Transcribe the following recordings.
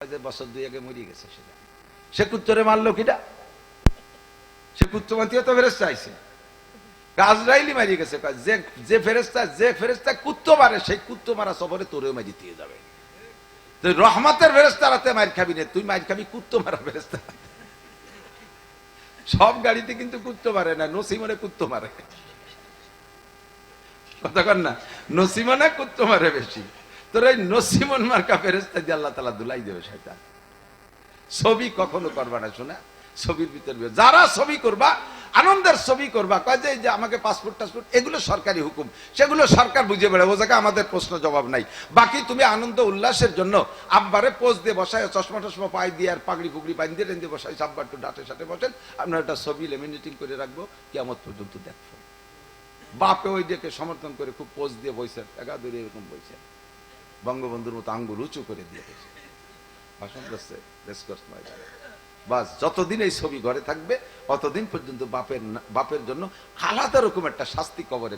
বছর 2 আগে মরে গেছে। সেটা সে কুত্তরে মারলো কিটা? সে কুত্তমাতিও তো ফেরেশতা আইছে, আজরাইলই মারি গেছে। যে ফেরেশতা কুত্তো মারে, সেই কুত্তো মারা সফরে তোরেও মারি দিয়ে যাবে। তুই রহমতের ফেরেশতা রাতে মার খাবি না, তুই মার খাবি কুত্তো মারা ফেরেশতা। সব গাড়িতে কিন্তু কুত্তো মারে না, নসিমনে কুত্তো মারে। কথা কন না, নসিমনে কুত্তো মারে বেশি। তোর এই নসিমন মার্কা ফেরেশতা দিয়ে আল্লাহ তাআলা দুলাই দেবে শয়তান। ছবি কখনো করবা না, শোনা। ছবির ভিতর যারা ছবি করবা, আনন্দের ছবি করবা, কয় যে আমাকে পাসপোর্ট টাসপোর্ট এগুলো সরকারি হুকুম, সেগুলো সরকার বুঝে বেড়ে, ও জায়গায় আমাদের প্রশ্ন জবাব নাই। বাকি তুমি আনন্দ উল্লাসের জন্য আব্বারে পোজ দিয়ে বসায়, চশমা টশমা পাই দিয়ে আর পাগড়ি ফুগড়ি পাই দিয়ে রেন্দে বসাই, আব্বা একটু ডাটে সাথে বসেন, আপনার একটা ছবি লেমিনেটিং করে রাখবো, কিয়ামত পর্যন্ত দেখবো। বাপে ওই ডেকে সমর্থন করে খুব পোজ দিয়ে বসে, একাদুরে এরকম বসে, বঙ্গবন্ধুর মতো আঙ্গুল উঁচু করে দিয়ে বসে ভাষণ করছে, বাস। যতদিন এই ছবি ঘরে থাকবে অতদিন পর্যন্ত বাপের জন্য আলাদা রকম একটা শাস্তি কবরে।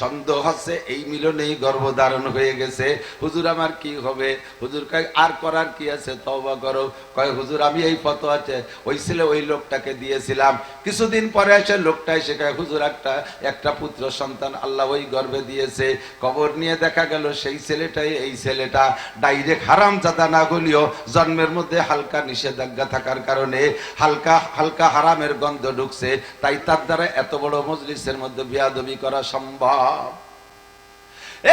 সন্দেহ হচ্ছে এই মিলনেই গর্ভধারণ হয়ে গেছে, হুজুর আমার কি হবে? হুজুর কয় আর করার কি আছে, তওবা করো। কয় হুজুর আমি এই ফতোয়া আছে ওই ছেলে ওই লোকটাকে দিয়েছিলাম, কিছুদিন পরে এসে লোকটা এসে কয় হুজুর একটা পুত্র সন্তান আল্লাহ ওই গর্ভে দিয়েছে। কবর নিয়ে দেখা গেল সেই ছেলেটাই এই ছেলেটা। ডাইরেক্ট হারামজাদা না হলেও জন্মের মধ্যে হালকা নিষেধাজ্ঞা থাকার কারণে হালকা হালকা হারামের গন্ধ ঢুকছে, তাই তার দ্বারা এত বড় মজলিসের মধ্যে বেয়াদবি করা সম্ভব।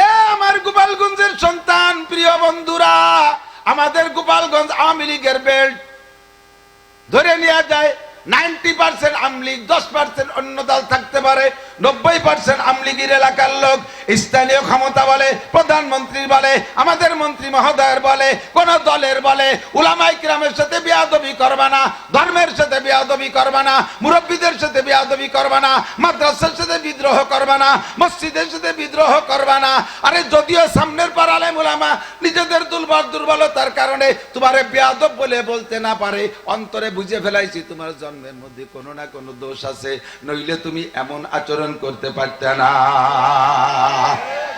এ আমার গোপালগঞ্জের সন্তান, প্রিয় বন্ধুরা, আমাদের গোপালগঞ্জ আওয়ামী লীগের বেল্ট ধরে নেওয়া যায় 90% আওয়ামী লীগ, 10% অন্য দল থাকতে পারে, 90% আওয়ামী লীগের এলাকার লোক। স্থানীয় ক্ষমতা বলে, প্রধানমন্ত্রীর বলে, আমাদের মন্ত্রী মহোদয়ের বলে, কোন দলের বলে, উলামায়ে কিরামের সাথে বেয়াদবি করবা না, ধর্মের সাথে বেয়াদবি করবা না, মুরব্বীদের সাথে বেয়াদবি করবা না, মাদ্রাসার সাথে বিদ্রোহ করবা না, মসজিদের সাথে বিদ্রোহ করবা না। আরে যদিও সামনের পাড়ার আলেম উলামা নিজেদের দুর্বলতার কারণে তোমারে বেয়াদব বলে বলতে না পারে, অন্তরে বুঝে ফেলাইছি তোমার জন্মের মধ্যে কোনো না কোনো দোষ আছে, নইলে তুমি এমন আচরণ করতে পারতে না।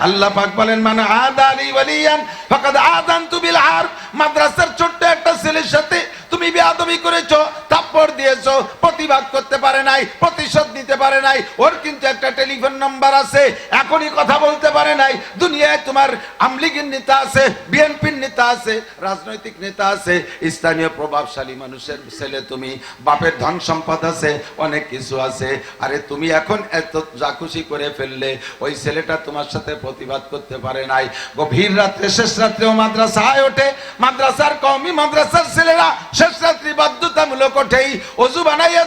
আল্লাহ পাক বলেন মান আদালি ওয়ালিয়ান ফাকাদ আযানতু বিল হারব। মাদ্রাসার ছোট্ট একটা ছেলের সাথে তুমি বেয়াদবি করেছো, থাপ্পড় দিয়েছো, প্রতিবাদ করতে পারে নাই, প্রতিশোধ নিতে পারে নাই, ওর কিন্তু একটা টেলিফোন নাম্বার আছে, এখনই কথা বলতে পারে নাই। দুনিয়ায় তোমার আওয়ামী লীগের নেতা আছে, বিএনপির নেতা আছে, রাজনৈতিক নেতা আছে, স্থানীয় প্রভাবশালী মানুষের ছেলে তুমি, বাপের ধন সম্পদ আছে, অনেক কিছু আছে। আরে তুমি এখন এত যা খুশি করে ফেললে, ওই ছেলেটা তোমার সাথে প্রতিবাদ করতে পারে নাই। গভীর রাত্রে, শেষ রাত্রেও মাদ্রাসায় ওঠে, মাদ্রাসার কওমি মাদ্রাসার ছেলেরা শেষ রাত্রি বাধ্যতামূলক ওঠেই, ওযু বানাইয়া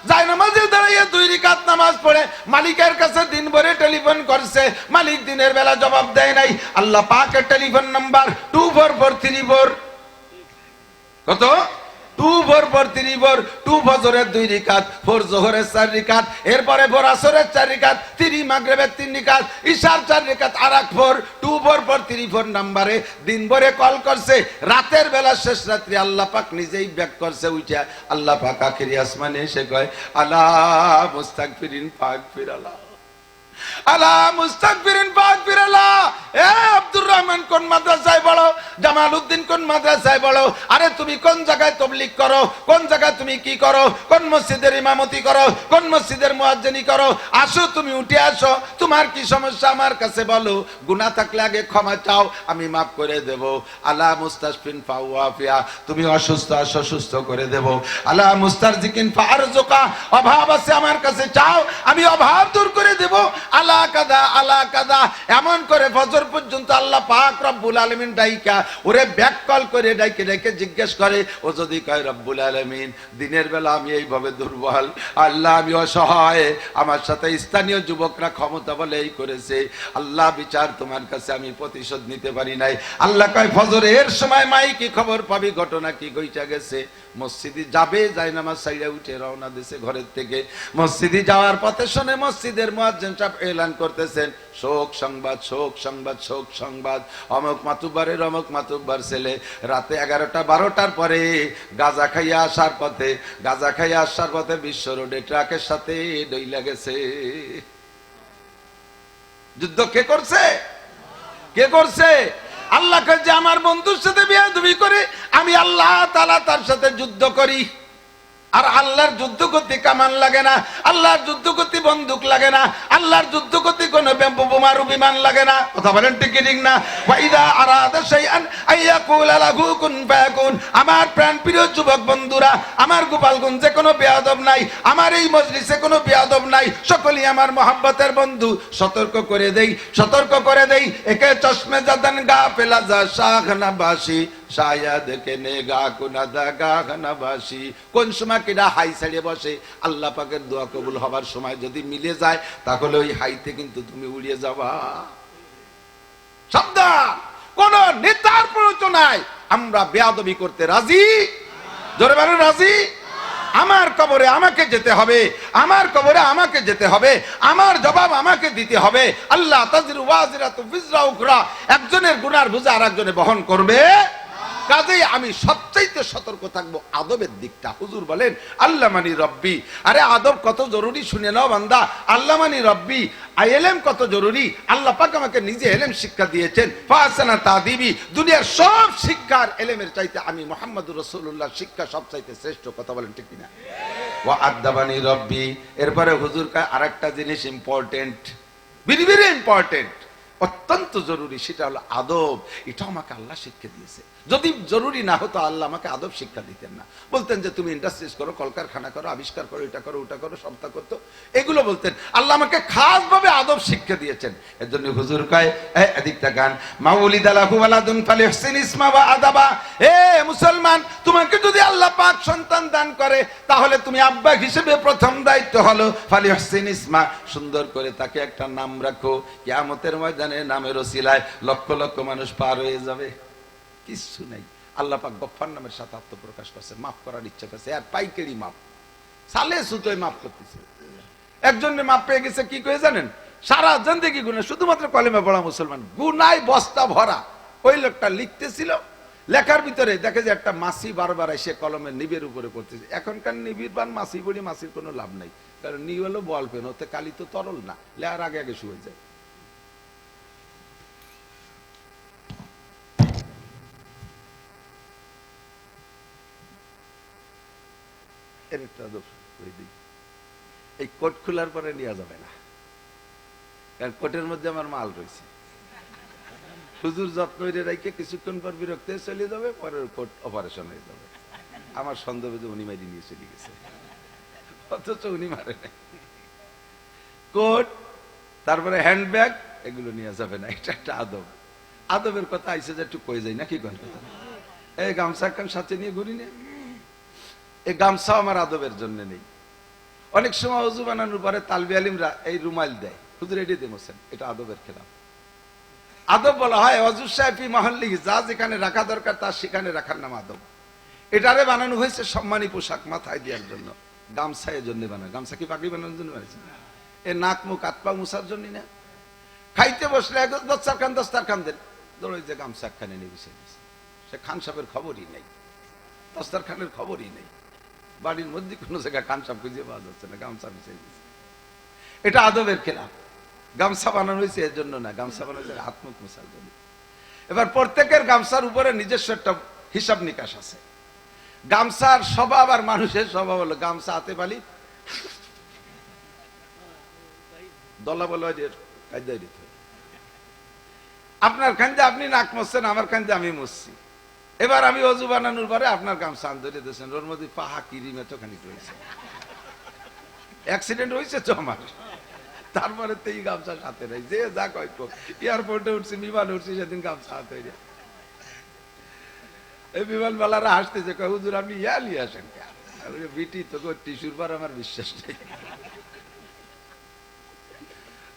যায় নামাজে দাঁড়াইয়া 2 রাকাত নামাজ পড়ে মালিকের কাছে দিন ভরে টেলিফোন করছে, মালিক দিনের বেলা জবাব দেয় নাই। আল্লাহ পাকের টেলিফোন নাম্বার 24434 কত 24434 2 ফজরের 2 রাকাত, 4 যোহরের 4 রাকাত, এরপরে ভোর আসরের 4 রাকাত, 3 মাগরিবের 3 রাকাত, ইশার 4 রাকাত, আর এক ভোর 24434 নম্বরে দিন ভরে কল করছে। রাতের বেলা শেষ রাত্রি আল্লাহ পাক নিজেই ব্যাক করছে উঠা। আল্লাহ পাক আখিরি আসমানে এসে কয় আলা মুস্তাগফিরিন ফাগফিরাল্লাহ, আলা মুস্তাগফিরিন ফাগফিরাল্লাহ। এ আব্দুর রহমান কোন মাদ্রাসায় পড়ো? জামাল উদ্দিন কোন মাদ্রাসায় পড়ো? আরে তুমি কোন জায়গায় তাবলীগ করো? কোন জায়গায় তুমি কি করো? কোন মসজিদের ইমামতি করো? কোন মসজিদের মুয়াজ্জিনি করো? আসো, তুমি উঠে আসো, তোমার কি সমস্যা আমার কাছে বলো, গুনাহ থাকলে আগে ক্ষমা চাও, আমি মাফ করে দেব। আলা মুস্তাশফিন ফাওয়াফিয়া, তুমি অসুস্থ আসো, সুস্থ করে দেব। আলা মুস্তারজিকিন ফারজুকা, অভাব আছে আমার কাছে চাও, আমি অভাব দূর করে দেব। আলা কাদা আলা কাদা, এমন করে ফজর পর্যন্ত আল্লাহ পাক রব্বুল আলামিন ডাইকা ওরে ব্যাক কল করে ডাইকে জিজ্ঞেস করে, ও যদি কয় রব্বুল আলামিন দিনের বেলা আমি এইভাবে দুর্বল, আল্লাহ আমি অসহায়, আমার সাথে স্থানীয় যুবকরা ক্ষমতা বলে এই করেছে, আল্লাহ বিচার তোমার কাছে আমি প্রতিশোধ নিতে পারি নাই। আল্লাহ কয় ফজরের সময় মাই কি খবর পাবি, ঘটনা কি ঘইটা গেছে। মসজিদে যাবে, যাই নামাজ সাইরা উঠে রওনা দিয়েছে ঘরের থেকে। মসজিদে যাওয়ার পথে শুনে মসজিদের মুয়াজ্জিন সাহেব এলান করতেছেন, শোক সংবাদ, শোক সংবাদ, শোক সংবাদ, অমুক মাতুব্বারের অমুক মাতুব্বার ছেলে রাতে 11টা 12টার পরে গাঁজা খাইয়া আসার পথে বিশ্ব রোডে ট্রাকের সাথে ডইলা গেছে। যুদ্ধ কে করছে? আল্লাহকে যে আমার বন্ধুর সাথে বেয়াদবি করে আমি আল্লাহ তাআলা তার সাথে যুদ্ধ করি। আর আল্লাহর যুদ্ধ করতে কামান লাগে না, আল্লাহর যুদ্ধ করতে বন্দুক লাগে না, আল্লাহর যুদ্ধ করতে কোনো বোমারু বিমান লাগে না। কথা বলেন ঠিক কি ঠিক না? ওয়াইদা আরাদা শাইআন আইয়াকুলা লাহু কুন ফায়াকুন। আমার প্রাণপ্রিয় যুবক বন্ধুরা, আমার গোপালগঞ্জে কোনো বেয়াদব নাই, আমার এই মজলিসে কোনো বেয়াদব নাই, সকলেই আমার মহব্বতের বন্ধু। সতর্ক করে দেই, সতর্ক করে দেই, একে চশমে জাদান গা পেলা যা শাহনা বাসি শায়াদ কেনে গা কুনাদা গাহনা বাসি। কোন সময় কিনা হাই ছেড়ে বসে, আল্লাহ পাকের দোয়া কবুল হবার সময় যদি মিলে যায় তাহলে ওই হাইতে কিন্তু তুমি উড়িয়ে যাবা। সাবধান, কোন নেতার প্ররোচনায় আমরা বেয়াদবি করতে রাজি। জোরে বলেন রাজি। আমার কবরে আমাকে যেতে হবে, আমার কবরে আমাকে যেতে হবে, আমার জবাব আমাকে দিতে হবে। আল্লাহ তাজিরু ওয়াজিরাতু বিজরা উখরা, একজনের গুনার বোঝা আরেকজনে বহন করবে। কাজেই আমি সবচাইতে সতর্ক থাকবো আদবের দিকটা। হুজুর বলেন আল্লাহ মানি রব্বি। আরে আদব কত জরুরি শুনে নাও বান্দা। আল্লাহ মানি রব্বি, এলেম কত জরুরি। আল্লাহ পাক আমাকে নিজে এলেম শিক্ষা দিয়েছেন। ফাসানা তাদিবি, দুনিয়ার সব শিক্ষার এলেমের চাইতে আমি মুহাম্মদুর রাসূলুল্লাহ শিক্ষা সবচাইতে শ্রেষ্ঠ। কথা বলেন ঠিক কিনা? ওয়া আদাবানি রব্বি। এরপরে হুজুর কয় আরেকটা জিনিস ইম্পর্টেন্ট, ভেরি ভেরি ইম্পর্টেন্ট, অত্যন্ত জরুরি, সেটা হলো আদব। এটা আমাকে আল্লাহ শিক্ষা দিয়েছে। যদি জরুরি না হতো আল্লাহ আমাকে আদব শিক্ষা দিতেন না। বলতেন যে তুমি ইন্ডাস্ট্রিজ করো, কলকারখানা করো, আবিষ্কার করো, এটা করো, ওটা করো, সবটা করতো, এগুলো বলতেন। আল্লাহ আমাকে খাস ভাবে আদব শিক্ষা দিয়েছেন। এর জন্য হুজুর কয় এদিকটা গান মাউলিদ আলাহু ওয়ালাদুন ফালিহসিন ইসমা ওয়া আদাবা। এ মুসলমান, তোমাকে যদি আল্লাহ পাক সন্তান দান করে তাহলে তুমি আব্বা হিসেবে প্রথম দায়িত্ব হলো ফালিহসিন ইসমা, সুন্দর করে তাকে একটা নাম রাখো। কিয়ামতের ময়দানে নামের ওসিলায় লক্ষ লক্ষ মানুষ পার হয়ে যাবে। কিছু নাই, আল্লাহ পাক গফফার নামের সাথে আত্মপ্রকাশ করছে, মাফ করার ইচ্ছা করছে। আর পাইকারি মাপ, সালে সুতোয় মাফ করতেছে। একজনের মাপ পেয়ে গেছে কি করে জানেন? সারা জিন্দেগি গুনাহ, শুধুমাত্র কলেমা পড়া মুসলমান, গুনায় বস্তা ভরা। ওই লোকটা লিখতেছিল, লেখার ভিতরে দেখে যে একটা মাছি বারবার এসে কলমের নিবের উপরে করতেছে। এখনকার নিবির বান মাছি বলি, মাছির কোনো লাভ নাই, কারণ নি হলো বল পেন, ওতে কালি তো তরল না, লেয়ার আগে আগে শুয়ে যায়। এই কোট খোলার পরে নেওয়া যাবে না, কারণ কোটের মধ্যে আমার মাল রয়েছে। হুজুর যত্ন রেখে কিছুক্ষণ পর বিরক্ত চলে যাবে, পরে কোট অপারেশন হয়ে যাবে। আমার সন্দেহে যে উনি মারি নিয়ে চলে গেছে, অথচ উনি মারে নাই। কোট, তারপরে হ্যান্ডব্যাগ, এগুলো নেওয়া যাবে না। এটা একটা আদব। আদবের কথা আইসে যে একটু কয়ে যায় নাকি কথা। এই গামছা খান সাথে নিয়ে ঘুরি না, এই গামছা আমার আদবের জন্য নেই। অনেক সময় ওযু বানানোর পরে তালবি আলিমরা এই রুমাল দেয়, হুজুর এটি দেমছেন, এটা আদবের খেলাফ। আদব বলা হয় ওযু শাফি মহল্লি, যা যেখানে রাখা দরকার তার সেখানে রাখার নাম আদব। এটারে বানানো হয়েছে সম্মানী পোশাক মাথায় দেওয়ার জন্য। গামছা এর জন্য বানায়। গামছা কি পাগড়ি বানানোর জন্য বানিয়েছে? এ নাক মুখ হাত পা মুছার জন্য না। খাইতে বসলে দস্তারখান দেন, দৌড়ে যে গামছা একখানে নিয়ে বসে গেছে। সে খান সাহেবের খবরই নেই, দস্তারখানের খবরই নেই, বাড়ির মধ্যে কোনো জায়গায় খান সাহেব খুঁজে পাওয়া যাচ্ছে না, গামছা বিছিয়ে দিচ্ছে। এটা আদবের খেলাফ। গামছা বানানো হয়েছে এর জন্য না, গামছা বানানো হয়েছে হাত মুখ মোছার জন্য। এবার প্রত্যেকের গামছার উপরে নিজস্ব একটা হিসাব নিকাশ আছে। গামছার স্বভাব আর মানুষের স্বভাব হলো, গামছা হাতে পালি দলা বলা কায়দায় দিতে হবে। আপনার খান্দে আপনি নাক মুছছেন, আমার খান্দে আমি মুছছি। এবার আমি অজু বানানোর পরে আপনার গামছা ধরে দিয়েছেন, ওর মধ্যে পাহা কিরিম এতখানি রয়েছে, অ্যাক্সিডেন্ট হয়েছে তো আমার। তারপরে তো এই গামছা সাথে নেই, যে যা কয় এয়ারপোর্টে উঠছি, বিমানে উঠছি, সেদিন গামছা হাতে। এই বিমানবালারা হাসতেছে, কয় হুজুর আপনি ইয়া লিয়ে আসেন, বিটি তো টিস্যুর পর আমার বিশ্বাস নেই।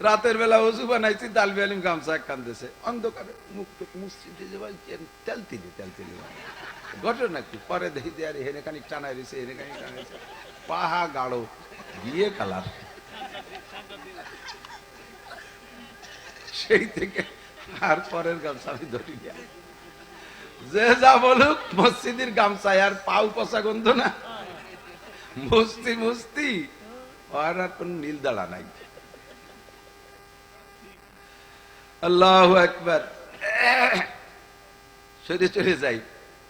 রাতের বেলা ওযু বানাইছি, তালবি আলিম গামছা কান্দেছে, অন্ধকারে মুখ টুক মুছছি, তেল তিলি ঘটনা কি। পরে দেখি যে আরে হেনে খানিক টানাই রয়েছে, হেনে খানিক টানাইছে, পাহা গাঢ় বিয়ে কালার। সেই থেকে আর পরের গামছা আমি ধরি না। যে যা বলুক, মসজিদের গামছা আর পাউ পচা গন্ধ না, মুস্তি মুস্তি আর কোন নীল দাঁড়া নাই। আল্লাহু আকবার। সরে চলে যাই।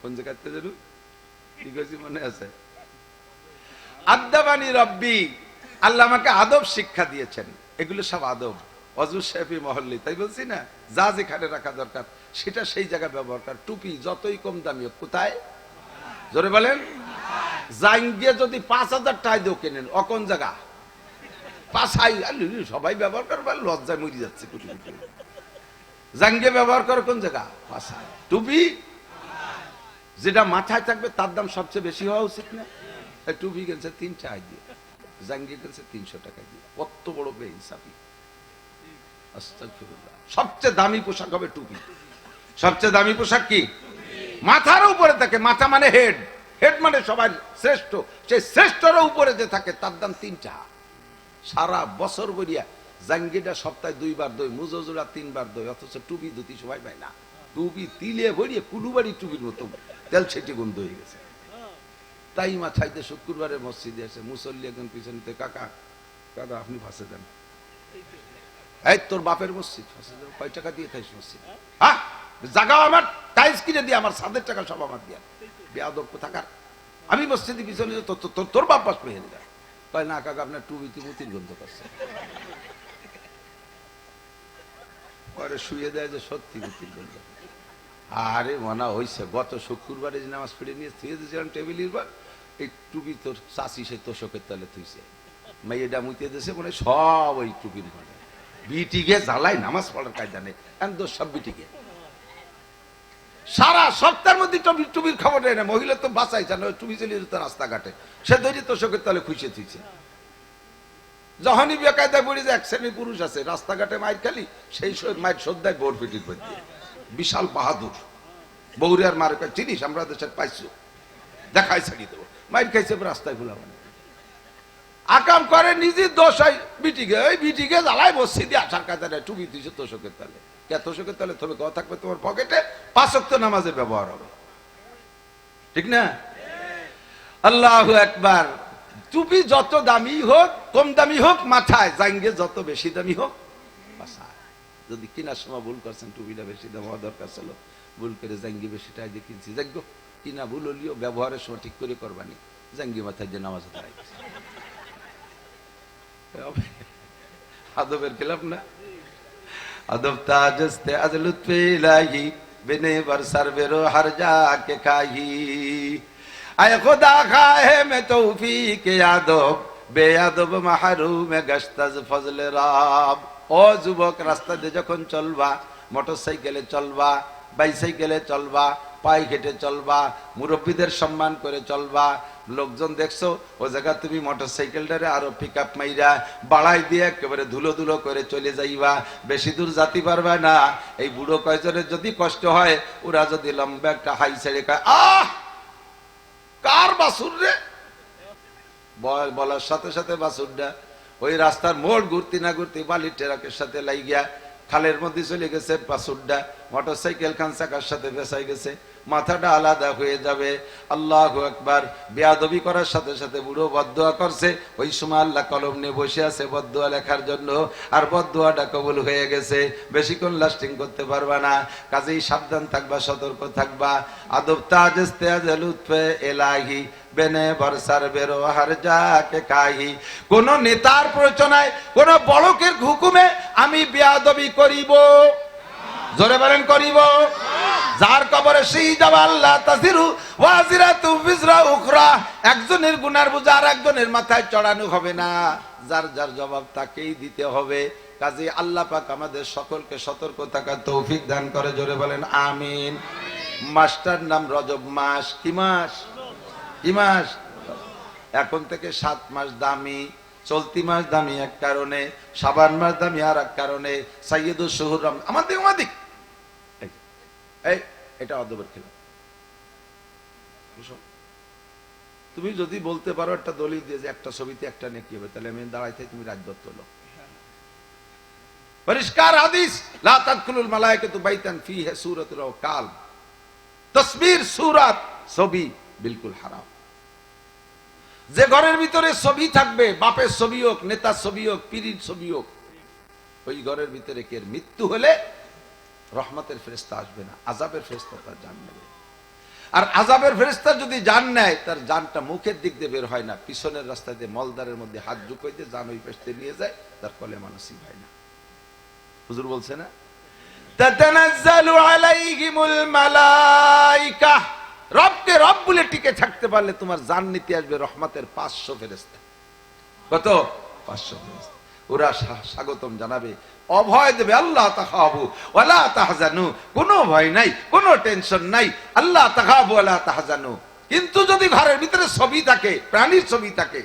কোন জায়গাতে জানো কি কইছি মনে আছে? আদাবানি রব্বি, আল্লাহ আমাকে আদব শিক্ষা দিয়েছেন। এগুলো সব আদব। অজু শেফি মহল্লি, তাই বলছি না, যা যেখানে রাখা দরকার সেটা সেই জায়গায় ব্যবহার কর। টুপি যতই কম দামি হোক, কোথায়? জোরে বলেন। জাঙ্গিয়ে যদি 5,000 টাকা দিও কেনেন, অকোন জায়গা পাশাই সবাই ব্যবহার করবে, লজ্জায় মরি যাচ্ছে কোটি কোটি। জাঙ্গিয়ে ব্যবহার করো কোন জায়গা? পাশায়। টুপি যেটা মাথায় থাকবে তার দাম সবচেয়ে বেশি হওয়া উচিত না? টুপি কিনছে 3 টাকা দিয়ে, জাঙ্গি কিনছে 300 টাকা দিয়ে। কত বড় বেইনসাফি! আস্তাগফিরুল্লাহ। সবচেয়ে দামি পোশাক হবে টুপি। সবচেয়ে দামি পোশাক কি? মাথার উপরে থাকে। মাথা মানে হেড, হেড মানে সবাই শ্রেষ্ঠ। সেই শ্রেষ্ঠর উপরে যে থাকে তার দাম 3 টাকা। সারা বছর বরিয়া জাঙ্গিটা সপ্তাহে 2 বার দই, মুজোজোড়া 3 বার দই, অথচ টুপি ধুতি সবাই পায় না। টুপি তিলে ভরিয়ে কুলুবাড়ি টুপির মতো তেল ছেটে গন্ধ হয়ে গেছে। তাই মাথাইতে শুক্রবারে মসজিদে এসে মুসল্লি একজন পিছনে, কাকা কাকা আপনি ফাঁসে দেন। এই তোর বাপের মসজিদ, ফাঁসে দেন। কয় টাকা দিয়ে খাইস মসজিদ? হ্যাঁ, জাগাও আমার, টাইলস কিনে দিয়ে আমার, সাদের টাকা সব আমার দিয়া। বেয়াদব থাকার। আমি মসজিদে পিছনে তোর বাপ পাশ পেয়ে দেয়। কয় না কাকা আপনার টুপিতে মুতির গন্ধ করছে। পরে শুয়ে দেয় যে সত্যি মুতির গন্ধ। আরে মনা হইছে, গত শুক্রবারে যে নামাজ পড়ে নিয়ে থুয়ে দিয়েছিলাম টেবিলের পর, এই টুপি তোর চাষি সে তোষকের তলে থুইছে। মেয়েটা মুতে দিয়েছে মনে সব ওই টুপির মনে। বিটিকে জ্বালাই নামাজ পড়ার কায়দা নেই, দোষ সব বিটিকে। সারা সপ্তাহের মধ্যে টুপির খবর নেই না। মহিলা তো বাঁচাইছে না, টুপি চলে যেত রাস্তাঘাটে, সে ধরে তোষকের তলে খুঁজে থুইছে। যখনই বেকায়দায় পড়ে যে এক শ্রেণীর পুরুষ আছে রাস্তাঘাটে মাইর খালি, সেই মায়ের শ্রদ্ধায় বোর পিটির মধ্যে বিশাল বাহাদুর। বৌরিয়ার মার চিনিস আমরা দেশের পাইছো, দেখাই ছাড়িয়ে দেবো। মাইর খাইছে রাস্তায় খোলা মানে আকাম করে, নিজের দোষ হয় বিটিকে। ওই বিটিকে জ্বালায় বসছি দিয়ে আসার কাজে নেই। টুপি দিয়েছে তোষকের তালে। কে তোষকের তালে তবে কথা থাকবে তোমার পকেটে, 5 ওয়াক্ত নামাজের ব্যবহার হবে, ঠিক না? আল্লাহু আকবার। টুপি যত দামি হোক কম দামি হোক, মাথায় জাঙ্গে যত বেশি দামি হোক বাসায়। যদি কিনার সময় ভুল করছেন, টুপিটা বেশি দাম হওয়া দরকার ছিল, ভুল করে জাঙ্গি বেশিটাই দিয়ে কিনছি, যাজ্ঞ কিনা ভুল হলিও ব্যবহারের সময় ঠিক করে করবানি। জাঙ্গি মাথায় যে নামাজ দাঁড়াই আদবের খেলাফ না। আদব তাজস্তে আজ লুৎফে ইলাহি, বিনে বরসার বেরো হর যা কে খাহি। আয় খুদা খাহে মে তৌফিক আদব, বেআদব মাহরুম গশতাজ ফজলে রাব। ও যুবক, রাস্তা দিয়ে যখন চলবা, মোটরসাইকেলে চলবা, বাইসাইকেলে চলবা, পায়ে হেঁটে চলবা, মুরব্বীদের সম্মান করে চলবা। লোকজন দেখছো ও জায়গা তুমি মোটরসাইকেলটারে আরো পিক আপ মাইরা বাড়াই দিয়ে একেবারে ধুলো ধুলো করে চলে যাইবা, বেশি দূর যাতে পারবা না। এই বুড়ো কয়জনের যদি কষ্ট হয়, ওরা যদি লম্বা একটা হাই ছেড়ে কয় আহ কার বাসুর রে, বলার সাথে সাথে বাসুরটা ওই রাস্তার মোড় ঘুরতে না ঘুরতে বালির ট্রাকের সাথে লাগিয়া খালের মধ্যে চলে গেছে। বাসুরটা মোটরসাইকেল খান চাকার সাথে বেসাই গেছে, মাথাটা আলাদা হয়ে যাবে। আল্লাহু আকবার। বেয়াদবি করার সাথে সাথে বুড়ো বদদোয়া করছে। ওই সময় আল্লাহ কলম নিয়ে বসে আছে বদদোয়া লেখার জন্য, আর বদদোয়াটা কবুল হয়ে গেছে। বেশিক্ষণ লাস্টিং করতে পারবা না, কাজেই সাবধান থাকবা, সতর্ক থাকবা। আদব তাজস্তে আজ লুৎফে এলাহি, বেনে বরসার বেরো হার যাকে কাহি। কোন নেতার প্ররোচনায়, কোন বড়কের হুকুমে আমি বেয়াদবি করিব, জোরে বলেন করিব। যার কবরে সেই আল্লাহ তাসিরু ওয়াজিরাতু বিজরা উখরা, একজনের গুনার বোঝা আর একজনের মাথায় চড়ানো হবে না। যার যার জবাব তাকেই দিতে হবে। কাজে আল্লাহ পাক আমাদের সকলকে সতর্ক থাকার তৌফিক দান করে, জোরে বলেন আমিন। মাসটার নাম রজব মাস। কি মাস? কি মাস? এখন থেকে 7 মাস দামি। চলতি মাস দামি এক কারণে, শাবান মাস দামি আর এক কারণে। সাইয়্যিদুশ শুহুর আমাদিক এই এটা অদবের খেলা। তুমি যদি বলতে পারো একটা দলিল দিয়ে যে একটা ছবিতে একটা নেকি হবে, তাহলে আমি দাঁড়াইতে তুমি রাজদত্ত লো। পরিষ্কার হাদিস, লা তাদখুলুল মালায়েকাতু বাইতান ফীহি সূরাতুল আও কালব। তাসবির সূরাত ছবি বিলকুল হারাম। যে ঘরের ভিতরে ছবি থাকবে, বাপের ছবি হোক, নেতার ছবি হোক, পীরের ছবি হোক, ওই ঘরের ভিতরে কে মৃত্যু হলে রহমতের ফেরেশতা আসবে না, আযাবের ফেরেশতা তার জান নেবে। আর আযাবের ফেরেশতা যদি জান নেয়, তার জানটা মুখের দিক দিয়ে বের হয় না, পিছনের রাস্তা দিয়ে মলদারের মধ্যে হাত ঢুকাই দিয়ে জান ওই পাশে নিয়ে যায়, তার কলেমা নসিব হয় না। হুজুর বলছে না, তাতানাজ্জালু আলাইহিমুল মালাইকা, রবকে রব বলে টিকে থাকতে পারলে তোমার জান নিতে আসবে রহমতের 500 ফেরেশতা। কত? 500 ফেরেশতা। ওরা স্বাগতম জানাবে, অভয় দেবে, আল্লাহ তাখাবু ওয়ালা তাহজানু, কোনো ভয় নাই, কোনো টেনশন নাই, আল্লাহ তাখাবু ওয়ালা তাহজানু। কিন্তু যদি ঘরের ভিতরে ছবি থাকে, প্রাণীর ছবি থাকে,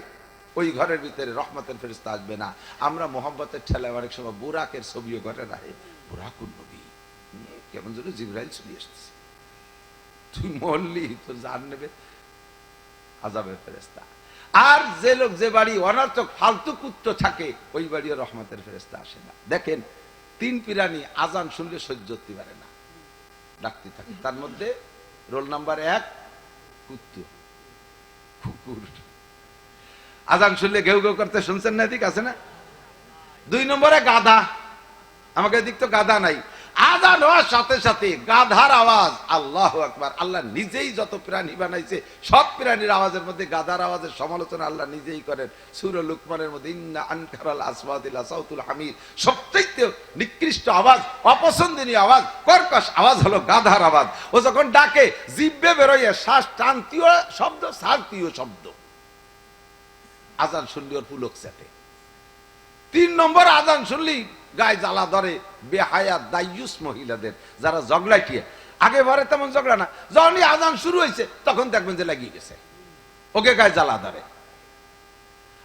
ওই ঘরের ভিতরে রহমতের ফেরেশতা আসবে না। আমরা মোহাম্মতের ঠেলায় অনেক সময় বুরাকের ছবিও ঘরে রাখে, বুরাকুন নবী, কেমন যেন জিবরাইল চলে আসতেছে, তুই মরলি তোর জান নেবে আযাবের ফেরেশতা। আর যে লোক যে বাড়ি অনর্থক ফালতু কুত্ত থাকে, ওই বাড়িও রহমতের ফেরেশতা আসে না। দেখেন, 3 প্রাণী আজান শুনলে সহ্য করতে পারে না, ডাকতে থাকে। তার মধ্যে রোল নাম্বার 1 কুকুর। আজান শুনলে ঘেউ ঘেউ করতে শুনছেন না? ঠিক আছে না? 2 নম্বরে গাধা। আমাকে দিক তো গাধা নাই, আজান হওয়ার সাথে সাথে গাধার আওয়াজ, আল্লাহু আকবার। আল্লাহ নিজেই যত প্রাণী বানাইছে সব প্রাণীর আওয়াজের মধ্যে গাধার আওয়াজের সমালোচনা আল্লাহ নিজেই করেন সূরা লুকমানের মধ্যে, ইন্না আনকারাল আসওয়াতি লাসাউতুল হামির, সবচেয়ে নিকৃষ্ট আওয়াজ, অপছন্দনীয় আওয়াজ, কর্কশ আওয়াজ হলো গাধার আওয়াজ। ও যখন ডাকে জিহ্বে বেরোয় শ্বাস টানতীয় শব্দ, ছাড়তীয় শব্দ। আজান শুনলে ওর পুলক চাটে। 3 নম্বর, আজান শুনলি গায়ে জ্বালা ধরে বেহায়া দাইয়ুস মহিলাদের, যারা ঝগড়াটিয়ে। আগে বারে তেমন ঝগড়া না, যখনই আজান শুরু হয়েছে তখন দেখবেন যে লাগিয়ে গেছে, ওকে গায়ে জ্বালা ধরে।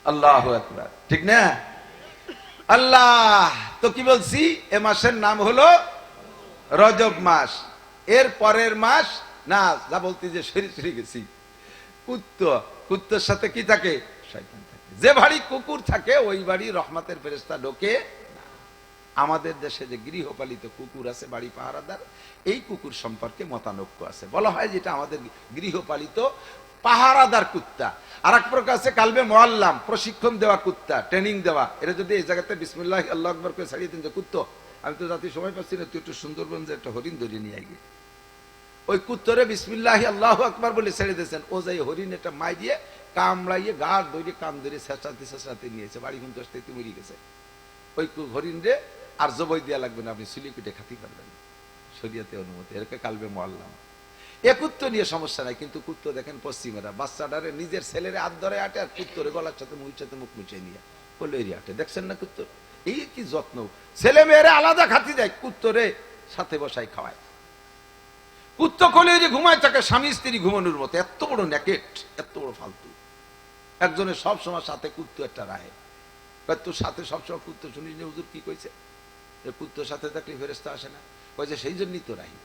আল্লাহু আকবার, ঠিক না? আল্লাহ তো কি বলছি, এ মাসের নাম হলো রজব মাস। এর পরের মাস না, যা বলতে যে সরি গেছি, কুত্তর সাথে কি থাকে? শয়তান থাকে। যে বাড়ি কুকুর থাকে ওই বাড়ি রহমতের ফেরেশতা ঢোকে। আমাদের দেশে যে গৃহপালিত কুকুর আছে বাড়ি পাহারাদার, এই কুকুর সম্পর্কে মতানৈক্য আছে। বলা হয় যেটা আমাদের গৃহপালিত পাহারাদার কুত্তা। আর এক প্রকার আছে কালবে মুআল্লাম, প্রশিক্ষণ দেওয়া কুত্তা, ট্রেনিং দেওয়া। এটা যদি এই জায়গাতে বিসমিল্লাহ আল্লাহু আকবার করে ছাড়িয়ে দেন যে কুত্তো, আমি তো জাতি সময় পাচ্ছি না, তুই একটু সুন্দরবন যে একটা হরিণ ধরে নিয়ে গিয়ে ওই কুত্তরে বিসমিল্লাহ আল্লাহু আকবার বলে ছেড়ে দিয়েছেন। ও যাই হরিণ একটা মাই দিয়ে কামড়াইয়ে গাঢ় ধরে কাম ধরে ছেঁচাতে নিয়েছে, বাড়ি কিন্তু আসতে মরে গেছে। ওই হরিণ রে আর জবাই দেওয়া লাগবে না, আপনি চুলি কুটে খাতি পারবেন, শরীয়তে অনুমতি। এরকে কালবে মুআল্লাম। এ কুত্তো নিয়ে সমস্যা নাই, কিন্তু কুত্তো দেখেন পশ্চিমেরা বাচ্চাটারে নিজের ছেলেরে হাত ধরে আটে, আর কুত্তরে গলার সাথে মুখ মুছে নিয়ে কলেরি আটে। দেখছেন না কুত্তর এই কি যত্ন? ছেলে মেয়েরা আলাদা খাতি দেয়, কুত্তরে সাথে বসাই খাওয়ায়। কুত্তো কলেরি ঘুমায় থাকে স্বামী স্ত্রী ঘুমানোর মতো, এত বড় ন্যাকেট, এত বড় ফালতু। একজনের সব সময় সাথে কুত্তো একটা রাহে, তোর সাথে সবসময় কুত্তো, শুনিস না হুজুর কি কইছে, কুত্তোর সাথে থাকলে ফেরেশতা আসে না, কয়েছে সেই জন্যই তো রাহি।